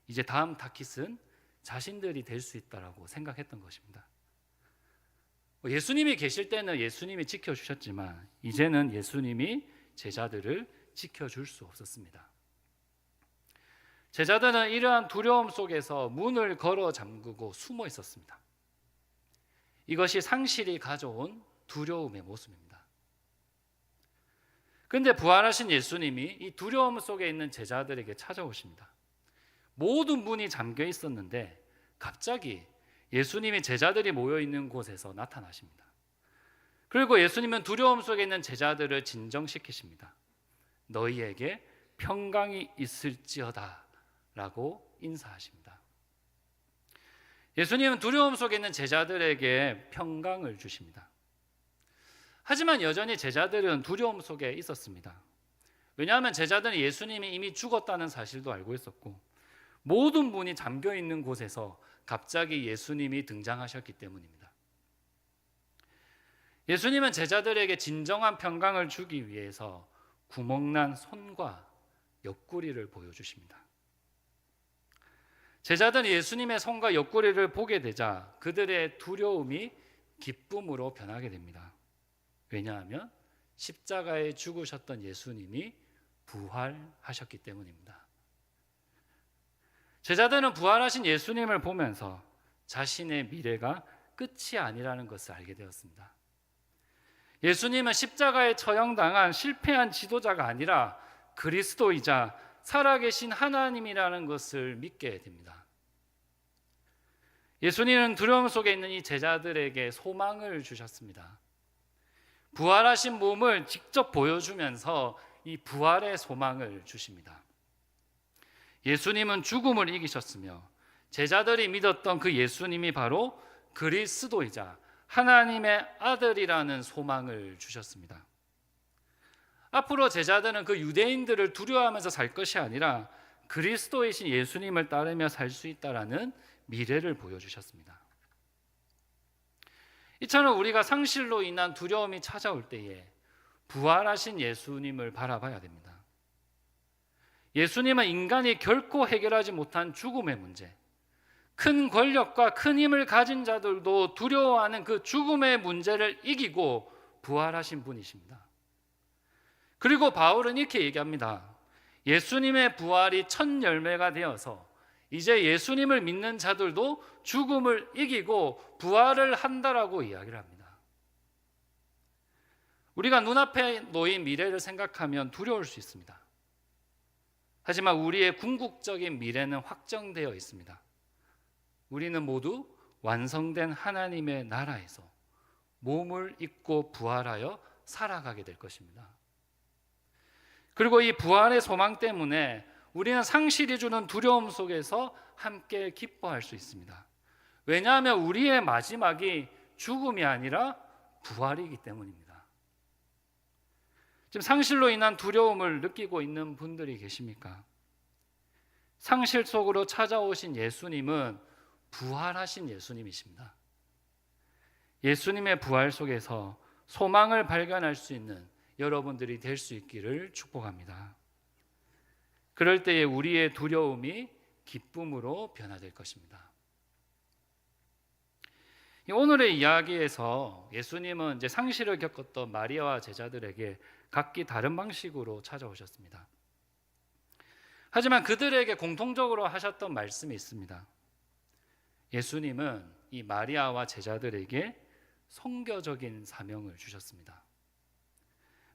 이제 다음 타깃은 자신들이 될 수 있다라고 생각했던 것입니다. 예수님이 계실 때는 예수님이 지켜주셨지만 이제는 예수님이 제자들을 지켜줄 수 없었습니다. 제자들은 이러한 두려움 속에서 문을 걸어 잠그고 숨어 있었습니다. 이것이 상실이 가져온 두려움의 모습입니다. 그런데 부활하신 예수님이 이 두려움 속에 있는 제자들에게 찾아오십니다. 모든 문이 잠겨 있었는데 갑자기 예수님이 제자들이 모여 있는 곳에서 나타나십니다. 그리고 예수님은 두려움 속에 있는 제자들을 진정시키십니다. 너희에게 평강이 있을지어다 라고 인사하십니다. 예수님은 두려움 속에 있는 제자들에게 평강을 주십니다. 하지만 여전히 제자들은 두려움 속에 있었습니다. 왜냐하면 제자들은 예수님이 이미 죽었다는 사실도 알고 있었고 모든 문이 잠겨 있는 곳에서 갑자기 예수님이 등장하셨기 때문입니다. 예수님은 제자들에게 진정한 평강을 주기 위해서 구멍난 손과 옆구리를 보여주십니다. 제자들은 예수님의 손과 옆구리를 보게 되자 그들의 두려움이 기쁨으로 변하게 됩니다. 왜냐하면 십자가에 죽으셨던 예수님이 부활하셨기 때문입니다. 제자들은 부활하신 예수님을 보면서 자신의 미래가 끝이 아니라는 것을 알게 되었습니다. 예수님은 십자가에 처형당한 실패한 지도자가 아니라 그리스도이자 살아계신 하나님이라는 것을 믿게 됩니다. 예수님은 두려움 속에 있는 이 제자들에게 소망을 주셨습니다. 부활하신 몸을 직접 보여주면서 이 부활의 소망을 주십니다. 예수님은 죽음을 이기셨으며 제자들이 믿었던 그 예수님이 바로 그리스도이자 하나님의 아들이라는 소망을 주셨습니다. 앞으로 제자들은 그 유대인들을 두려워하면서 살 것이 아니라 그리스도이신 예수님을 따르며 살 수 있다라는 미래를 보여주셨습니다. 이처럼 우리가 상실로 인한 두려움이 찾아올 때에 부활하신 예수님을 바라봐야 됩니다. 예수님은 인간이 결코 해결하지 못한 죽음의 문제, 큰 권력과 큰 힘을 가진 자들도 두려워하는 그 죽음의 문제를 이기고 부활하신 분이십니다. 그리고 바울은 이렇게 얘기합니다. 예수님의 부활이 첫 열매가 되어서 이제 예수님을 믿는 자들도 죽음을 이기고 부활을 한다라고 이야기를 합니다. 우리가 눈앞에 놓인 미래를 생각하면 두려울 수 있습니다. 하지만 우리의 궁극적인 미래는 확정되어 있습니다. 우리는 모두 완성된 하나님의 나라에서 몸을 입고 부활하여 살아가게 될 것입니다. 그리고 이 부활의 소망 때문에 우리는 상실이 주는 두려움 속에서 함께 기뻐할 수 있습니다. 왜냐하면 우리의 마지막이 죽음이 아니라 부활이기 때문입니다. 지금 상실로 인한 두려움을 느끼고 있는 분들이 계십니까? 상실 속으로 찾아오신 예수님은 부활하신 예수님이십니다. 예수님의 부활 속에서 소망을 발견할 수 있는 여러분들이 될 수 있기를 축복합니다. 그럴 때에 우리의 두려움이 기쁨으로 변화될 것입니다. 오늘의 이야기에서 예수님은 이제 상실을 겪었던 마리아와 제자들에게 각기 다른 방식으로 찾아오셨습니다. 하지만 그들에게 공통적으로 하셨던 말씀이 있습니다. 예수님은 이 마리아와 제자들에게 선교적인 사명을 주셨습니다.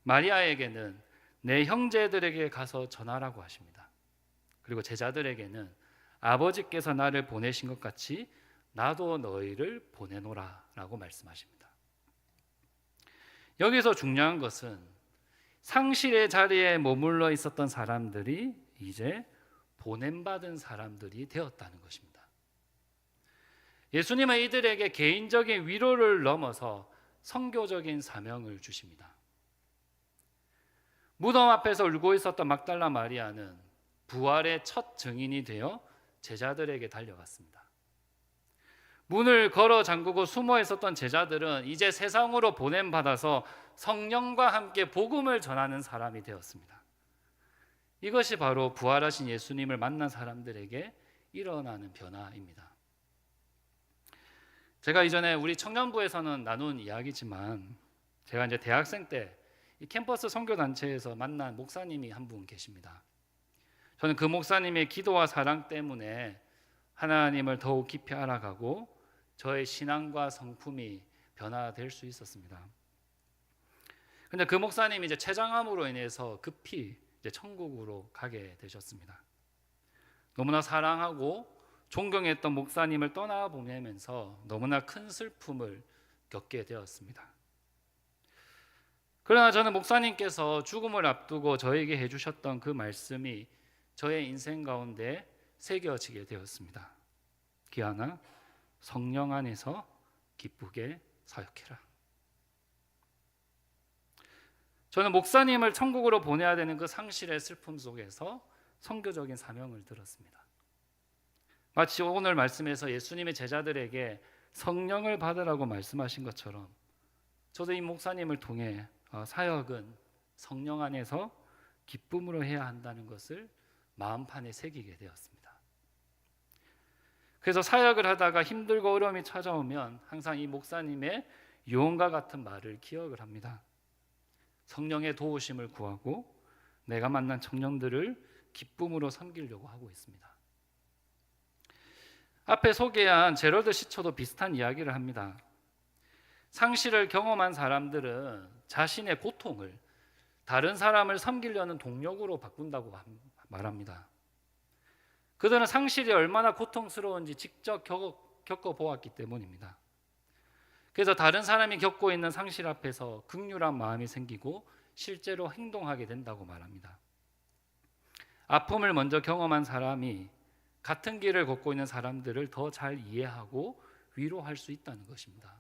마리아에게는 내 형제들에게 가서 전하라고 하십니다. 그리고 제자들에게는 아버지께서 나를 보내신 것 같이 나도 너희를 보내노라 라고 말씀하십니다. 여기서 중요한 것은 상실의 자리에 머물러 있었던 사람들이 이제 보냄받은 사람들이 되었다는 것입니다. 예수님은 이들에게 개인적인 위로를 넘어서 선교적인 사명을 주십니다. 무덤 앞에서 울고 있었던 막달라 마리아는 부활의 첫 증인이 되어 제자들에게 달려갔습니다. 문을 걸어 잠그고 숨어 있었던 제자들은 이제 세상으로 보냄받아서 성령과 함께 복음을 전하는 사람이 되었습니다. 이것이 바로 부활하신 예수님을 만난 사람들에게 일어나는 변화입니다. 제가 이전에 우리 청년부에서는 나눈 이야기지만 제가 이제 대학생 때 이 캠퍼스 선교단체에서 만난 목사님이 한 분 계십니다. 저는 그 목사님의 기도와 사랑 때문에 하나님을 더욱 깊이 알아가고 저의 신앙과 성품이 변화될 수 있었습니다. 근데 그 목사님이 이제 췌장암으로 인해서 급히 이제 천국으로 가게 되셨습니다. 너무나 사랑하고 존경했던 목사님을 떠나 보내면서 너무나 큰 슬픔을 겪게 되었습니다. 그러나 저는 목사님께서 죽음을 앞두고 저에게 해주셨던 그 말씀이 저의 인생 가운데 새겨지게 되었습니다. 기아나 성령 안에서 기쁘게 사역해라. 저는 목사님을 천국으로 보내야 되는 그 상실의 슬픔 속에서 선교적인 사명을 들었습니다. 마치 오늘 말씀에서 예수님의 제자들에게 성령을 받으라고 말씀하신 것처럼 저도 이 목사님을 통해 사역은 성령 안에서 기쁨으로 해야 한다는 것을 마음판에 새기게 되었습니다. 그래서 사역을 하다가 힘들고 어려움이 찾아오면 항상 이 목사님의 유언과 같은 말을 기억을 합니다. 성령의 도우심을 구하고 내가 만난 청년들을 기쁨으로 섬기려고 하고 있습니다. 앞에 소개한 제로드 시초도 비슷한 이야기를 합니다. 상실을 경험한 사람들은 자신의 고통을 다른 사람을 섬기려는 동력으로 바꾼다고 말합니다. 그들은 상실이 얼마나 고통스러운지 직접 겪어보았기 때문입니다. 그래서 다른 사람이 겪고 있는 상실 앞에서 긍휼한 마음이 생기고 실제로 행동하게 된다고 말합니다. 아픔을 먼저 경험한 사람이 같은 길을 걷고 있는 사람들을 더 잘 이해하고 위로할 수 있다는 것입니다.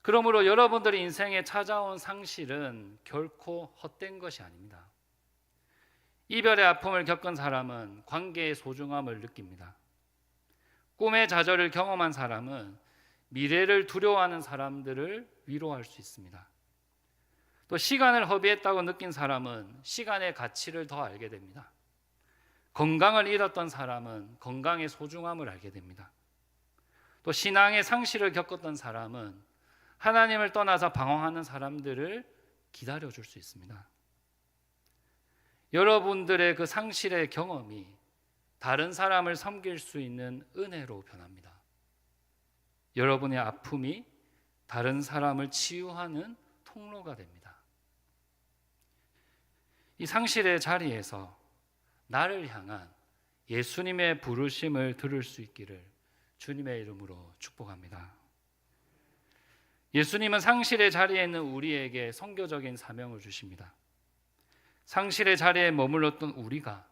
그러므로 여러분들의 인생에 찾아온 상실은 결코 헛된 것이 아닙니다. 이별의 아픔을 겪은 사람은 관계의 소중함을 느낍니다. 꿈의 좌절을 경험한 사람은 미래를 두려워하는 사람들을 위로할 수 있습니다. 또 시간을 허비했다고 느낀 사람은 시간의 가치를 더 알게 됩니다. 건강을 잃었던 사람은 건강의 소중함을 알게 됩니다. 또 신앙의 상실을 겪었던 사람은 하나님을 떠나서 방황하는 사람들을 기다려줄 수 있습니다. 여러분들의 그 상실의 경험이 다른 사람을 섬길 수 있는 은혜로 변합니다. 여러분의 아픔이 다른 사람을 치유하는 통로가 됩니다. 이 상실의 자리에서 나를 향한 예수님의 부르심을 들을 수 있기를 주님의 이름으로 축복합니다. 예수님은 상실의 자리에 있는 우리에게 선교적인 사명을 주십니다. 상실의 자리에 머물렀던 우리가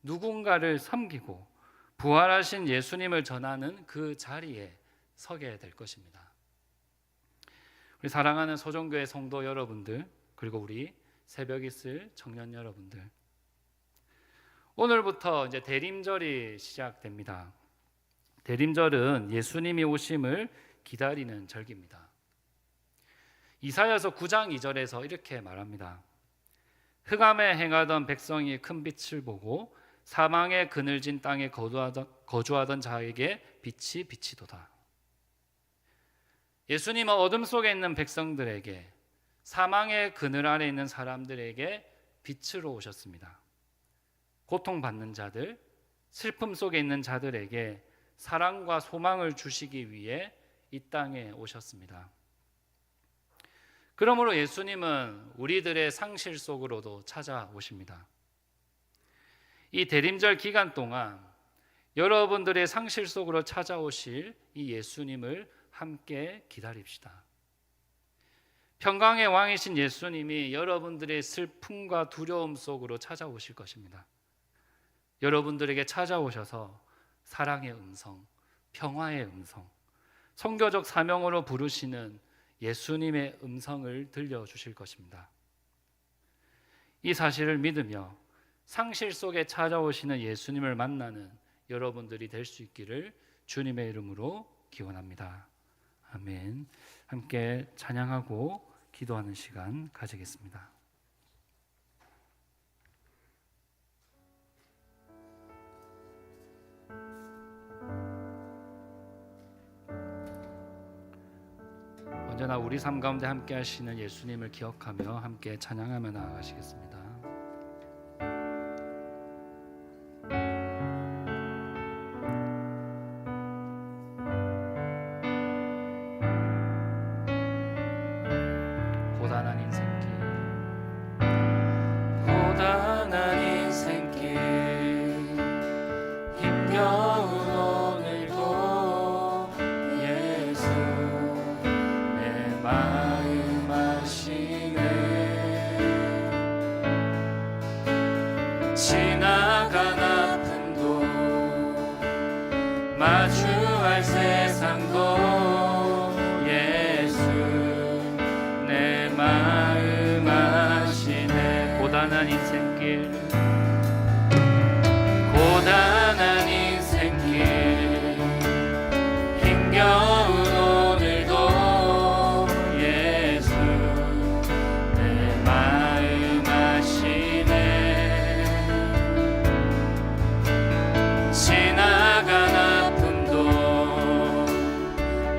누군가를 섬기고 부활하신 예수님을 전하는 그 자리에 서게 될 것입니다. 우리 사랑하는 소정교회 성도 여러분들, 그리고 우리 새벽 있을 청년 여러분들, 오늘부터 이제 대림절이 시작됩니다. 대림절은 예수님이 오심을 기다리는 절기입니다. 이사야서 9장 2절에서 이렇게 말합니다. 흑암에 행하던 백성이 큰 빛을 보고 사망의 그늘진 땅에 거주하던 자에게 빛이 비치도다. 예수님은 어둠 속에 있는 백성들에게, 사망의 그늘 아래 있는 사람들에게 빛으로 오셨습니다. 고통받는 자들, 슬픔 속에 있는 자들에게 사랑과 소망을 주시기 위해 이 땅에 오셨습니다. 그러므로 예수님은 우리들의 상실 속으로도 찾아오십니다. 이 대림절 기간 동안 여러분들의 상실 속으로 찾아오실 이 예수님을 함께 기다립시다. 평강의 왕이신 예수님이 여러분들의 슬픔과 두려움 속으로 찾아오실 것입니다. 여러분들에게 찾아오셔서 사랑의 음성, 평화의 음성, 선교적 사명으로 부르시는 예수님의 음성을 들려주실 것입니다. 이 사실을 믿으며 상실 속에 찾아오시는 예수님을 만나는 여러분들이 될 수 있기를 주님의 이름으로 기원합니다. 아멘. 함께 찬양하고 기도하는 시간 가지겠습니다. 언제나 우리 삶 가운데 함께 하시는 예수님을 기억하며 함께 찬양하며 나아가시겠습니다. 고단한 인생길, 고단한 인생길, 힘겨운 오늘도 예수 내 마음 아시네. 지나간 아픔도 마주할 세상도 예수 내 마음 아시네. 고단한 인생길, 고단한 인생길, 힘겨운 오늘도 예수 내 마음 아시네. 지나간 아픔도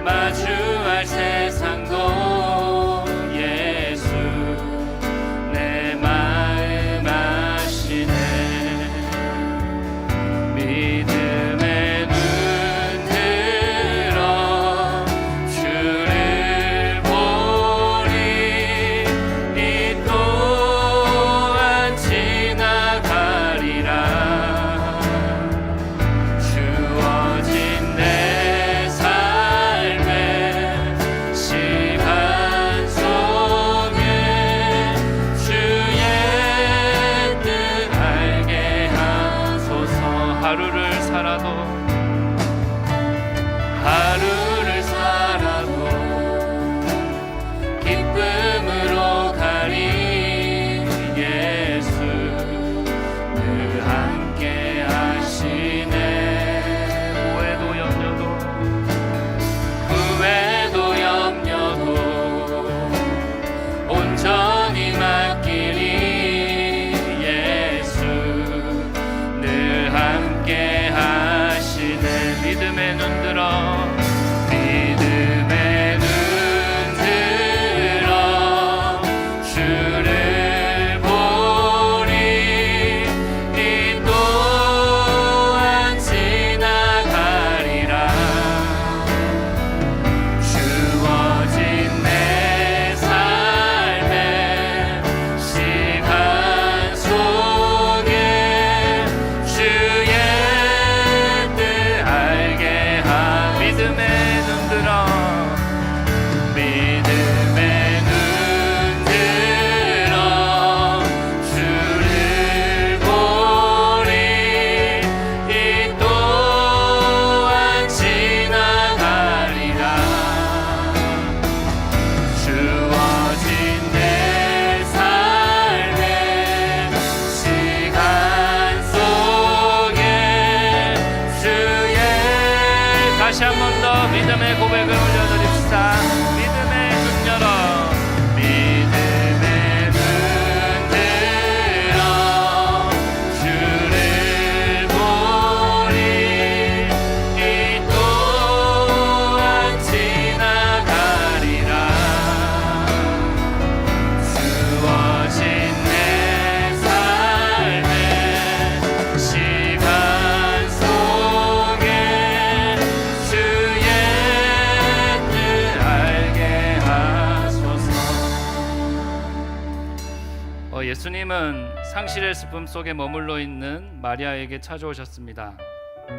마주할 세상도 예수 내 마음 아시네. 고백을 올려드립시다. 믿음의 눈 열어 믿음의 눈 들어 주를 보리 이 또한 지나가리라 주어진 내 삶의 시간 속에 주의 뜻 알게 하소서. 예수님은 상실의 슬픔 속에 머물러 있는 마리아에게 찾아오셨습니다.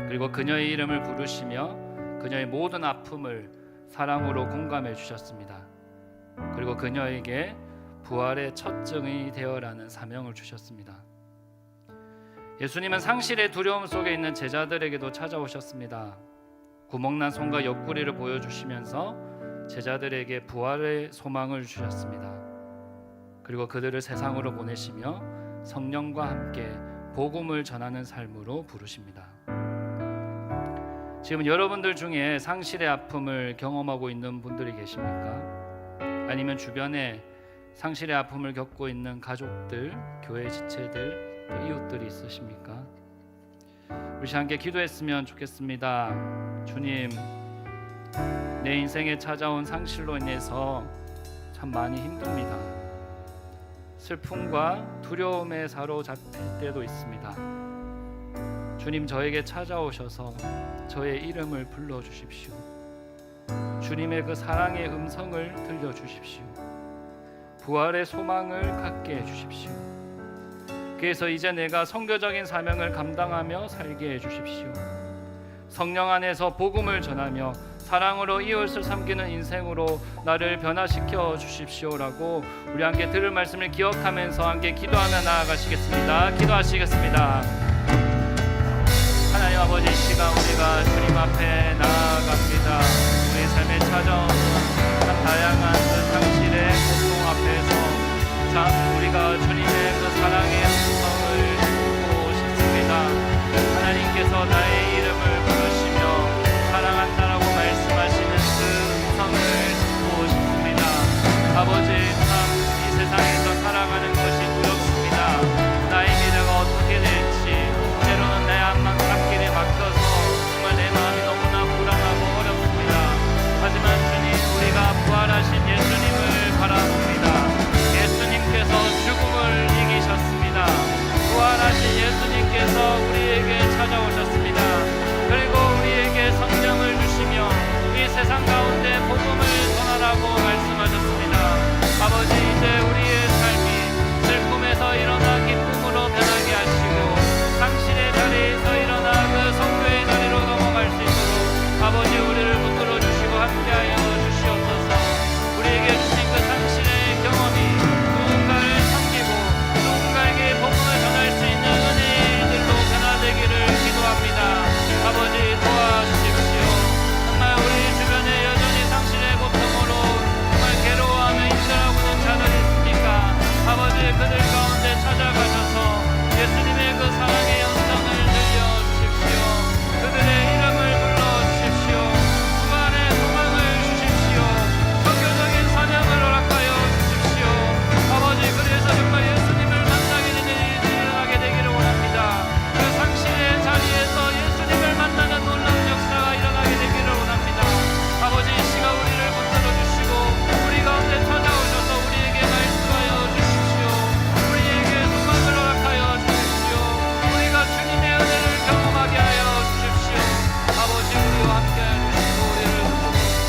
그리고 그녀의 이름을 부르시며 그녀의 모든 아픔을 사랑으로 공감해 주셨습니다. 그리고 그녀에게 부활의 첫 증인이 되어라는 사명을 주셨습니다. 예수님은 상실의 두려움 속에 있는 제자들에게도 찾아오셨습니다. 구멍난 손과 옆구리를 보여주시면서 제자들에게 부활의 소망을 주셨습니다. 그리고 그들을 세상으로 보내시며 성령과 함께 복음을 전하는 삶으로 부르십니다. 지금 여러분들 중에 상실의 아픔을 경험하고 있는 분들이 계십니까? 아니면 주변에 상실의 아픔을 겪고 있는 가족들, 교회 지체들, 또 이웃들이 있으십니까? 우리 함께 기도했으면 좋겠습니다. 주님, 내 인생에 찾아온 상실로 인해서 참 많이 힘듭니다. 슬픔과 두려움에 사로잡힐 때도 있습니다. 주님, 저에게 찾아오셔서 저의 이름을 불러주십시오. 주님의 그 사랑의 음성을 들려주십시오. 부활의 소망을 갖게 해주십시오. 그래서 이제 내가 선교적인 사명을 감당하며 살게 해주십시오. 성령 안에서 복음을 전하며 사랑으로 이웃을 섬기는 인생으로 나를 변화시켜 주십시오라고 우리 함께 들을 말씀을 기억하면서 함께 기도하며 나아가시겠습니다. 기도하시겠습니다. 하나님 아버지, 이 시간 우리가 주님 앞에 나아갑니다. 우리 삶에 찾아오는 참 다양한 그 상실의 고통 앞에서 참 우리가 주님의 그 사랑의 음성을 듣고 싶습니다. 하나님께서 나의 이름을 부르시며 사랑한다라고 말씀하시는 그 음성을 듣고 싶습니다. 아버지, 참 이 세상에서 살아가는 것이 두렵습니다. 나의 미래가 어떻게 될지, 때로는 내 앞길에 막혀서 정말 내 마음이 너무나 불안하고 어렵습니다. 하지만 주님, 우리가 부활하신 예수님을 바라봅니다. 예수님께서 죽음을 이기셨습니다. 부활하신 예수님께서 우리에게 찾아오셨습니다. 그리고 우리에게 성령을 주시며 이 세상 가운데 복음을 전하라고 말씀하셨습니다. 아버지, 이제 우리의 삶이 슬픔에서 일어나 기쁨으로 변하게 하시고 상실의 자리에서 일어나 그 성교의 자리로 넘어갈 수 있도록 아버지, 우리를 붙들어 주시고 함께하여 주시옵소서. 우리에게 주신 그 상실의 경험이 누군가를 섬기고 누군가에게 복음을 전할 수 있는 은혜들로 변화되기를 기도합니다. 아버지, 도와주십시오. 정말 우리 주변에 여전히 상실의 고통으로 정말 괴로워하며 힘들어하고 있는 자들이 있습니까? 아버지, 그들 가운데 찾아가셔서 예수님의 그 사랑의 영상을 들려주십시오. 그들의 이름을 불러주십시오. 부활의 소망을 주십시오. 선교적인 사명을 허락하여 주십시오. 아버지, 그래서 정말 예수님을 만나게 되는 일이 일어나게 되기를 원합니다. 그 상실의 자리에서 예수님을 만나는 놀라운 역사가 일어나게 되기를 원합니다. 아버지, 이 시간 우리를 붙들어 주시고 우리 가운데 찾아오셔서 우리에게 말씀하여 주십시오. 우리에게 소망을 허락하여 주십시오. 우리가 주님의 은혜를 경험하게 하여 주십시오. 아버지, 우리와 함께 해주시고 우리를 붙들어 주십시오.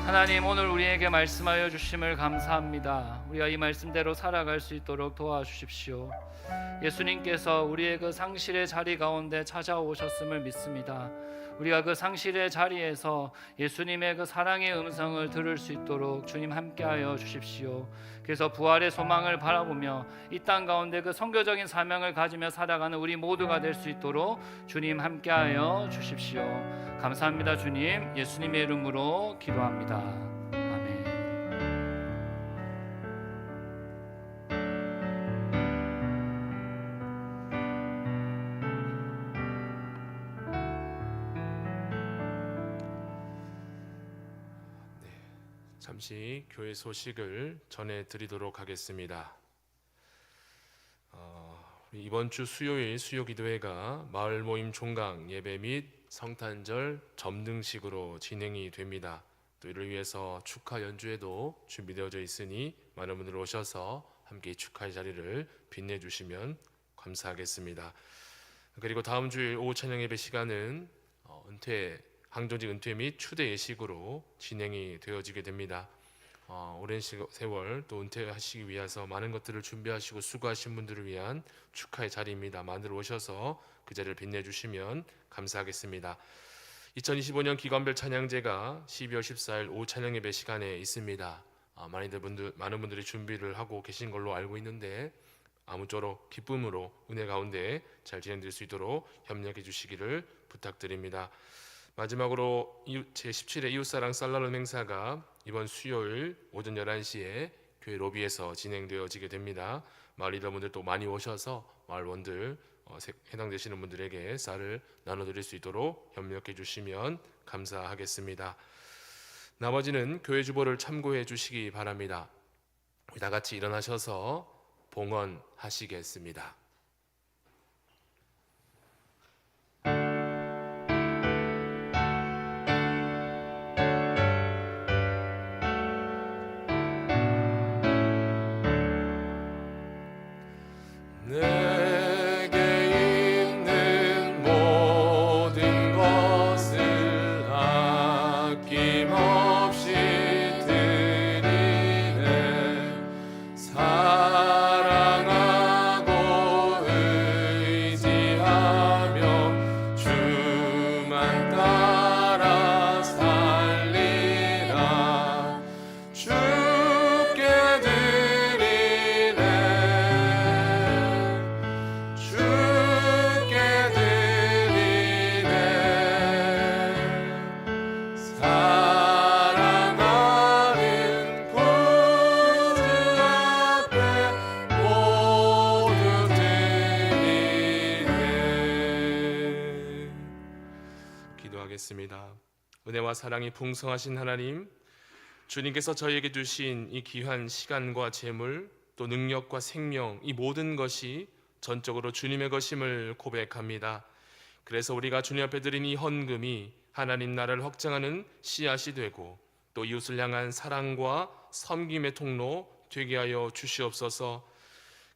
하나님, 오늘 우리에게 말씀하여 주심을 감사합니다. 우리가 이 말씀대로 살아갈 수 있도록 도와주십시오. 예수님께서 우리의 그 상실의 자리 가운데 찾아오셨음을 믿습니다. 우리가 그 상실의 자리에서 예수님의 그 사랑의 음성을 들을 수 있도록 주님 함께하여 주십시오. 그래서 부활의 소망을 바라보며 이 땅 가운데 그 선교적인 사명을 가지며 살아가는 우리 모두가 될 수 있도록 주님 함께하여 주십시오. 감사합니다. 주님, 예수님의 이름으로 기도합니다. 아멘. 잠시 교회 소식을 전해드리도록 하겠습니다. 이번 주 수요일 수요기도회가 마을 모임 종강 예배 및 성탄절 점등식으로 진행이 됩니다. 또 이를 위해서 축하 연주회도 준비되어져 있으니 많은 분들 오셔서 함께 축하의 자리를 빛내주시면 감사하겠습니다. 그리고 다음 주일 오후 찬양 예배 시간은 항존직 은퇴 및 추대 예식으로 진행이 되어지게 됩니다. 오랜 세월 또 은퇴하시기 위해서 많은 것들을 준비하시고 수고하신 분들을 위한 축하의 자리입니다. 많이들 오셔서 그 자리를 빛내주시면 감사하겠습니다. 2025년 기관별 찬양제가 12월 14일 오후 찬양 예배 시간에 있습니다. 많은 분들이 준비를 하고 계신 걸로 알고 있는데 아무쪼록 기쁨으로 은혜 가운데 잘 진행될 수 있도록 협력해 주시기를 부탁드립니다. 마지막으로 제17회 이웃사랑 살라름 행사가 이번 수요일 오전 11시에 교회 로비에서 진행되어지게 됩니다. 마을 리더분들 또 많이 오셔서 마을원들 해당되시는 분들에게 쌀을 나눠드릴 수 있도록 협력해 주시면 감사하겠습니다. 나머지는 교회 주보를 참고해 주시기 바랍니다. 다 같이 일어나셔서 봉헌하시겠습니다. 내게 있는 모든 것을 아낌없이 드리네. 사랑하고 의지하며 주만 따라 살리라. 주께 드리네. 주께 드리네. 사랑하는 구주 앞에 모두 드리네. 기도하겠습니다. 은혜와 사랑이 풍성하신 하나님, 주님께서 저희에게 주신 이 귀한 시간과 재물, 또 능력과 생명, 이 모든 것이 전적으로 주님의 것임을 고백합니다. 그래서 우리가 주님 앞에 드린 이 헌금이 하나님 나라를 확장하는 씨앗이 되고 또 이웃을 향한 사랑과 섬김의 통로 되게 하여 주시옵소서.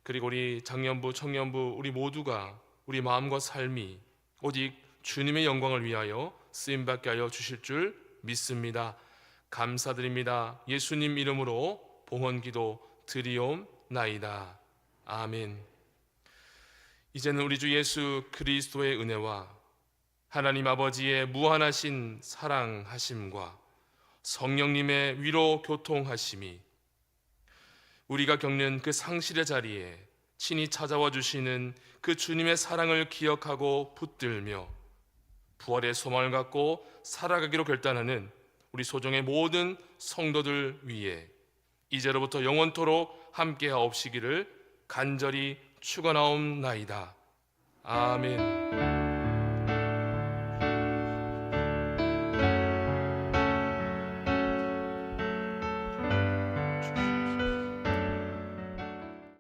그리고 우리 장년부, 청년부 우리 모두가 우리 마음과 삶이 오직 주님의 영광을 위하여 쓰임받게 하여 주실 줄 믿습니다. 감사드립니다. 예수님 이름으로 봉헌기도 드리옵나이다. 아멘. 이제는 우리 주 예수 그리스도의 은혜와 하나님 아버지의 무한하신 사랑하심과 성령님의 위로 교통하심이 우리가 겪는 그 상실의 자리에 친히 찾아와 주시는 그 주님의 사랑을 기억하고 붙들며 부활의 소망을 갖고 살아가기로 결단하는 우리 소정의 모든 성도들 위해 이제로부터 영원토록 함께하옵시기를 간절히 축원하옵나이다. 아멘.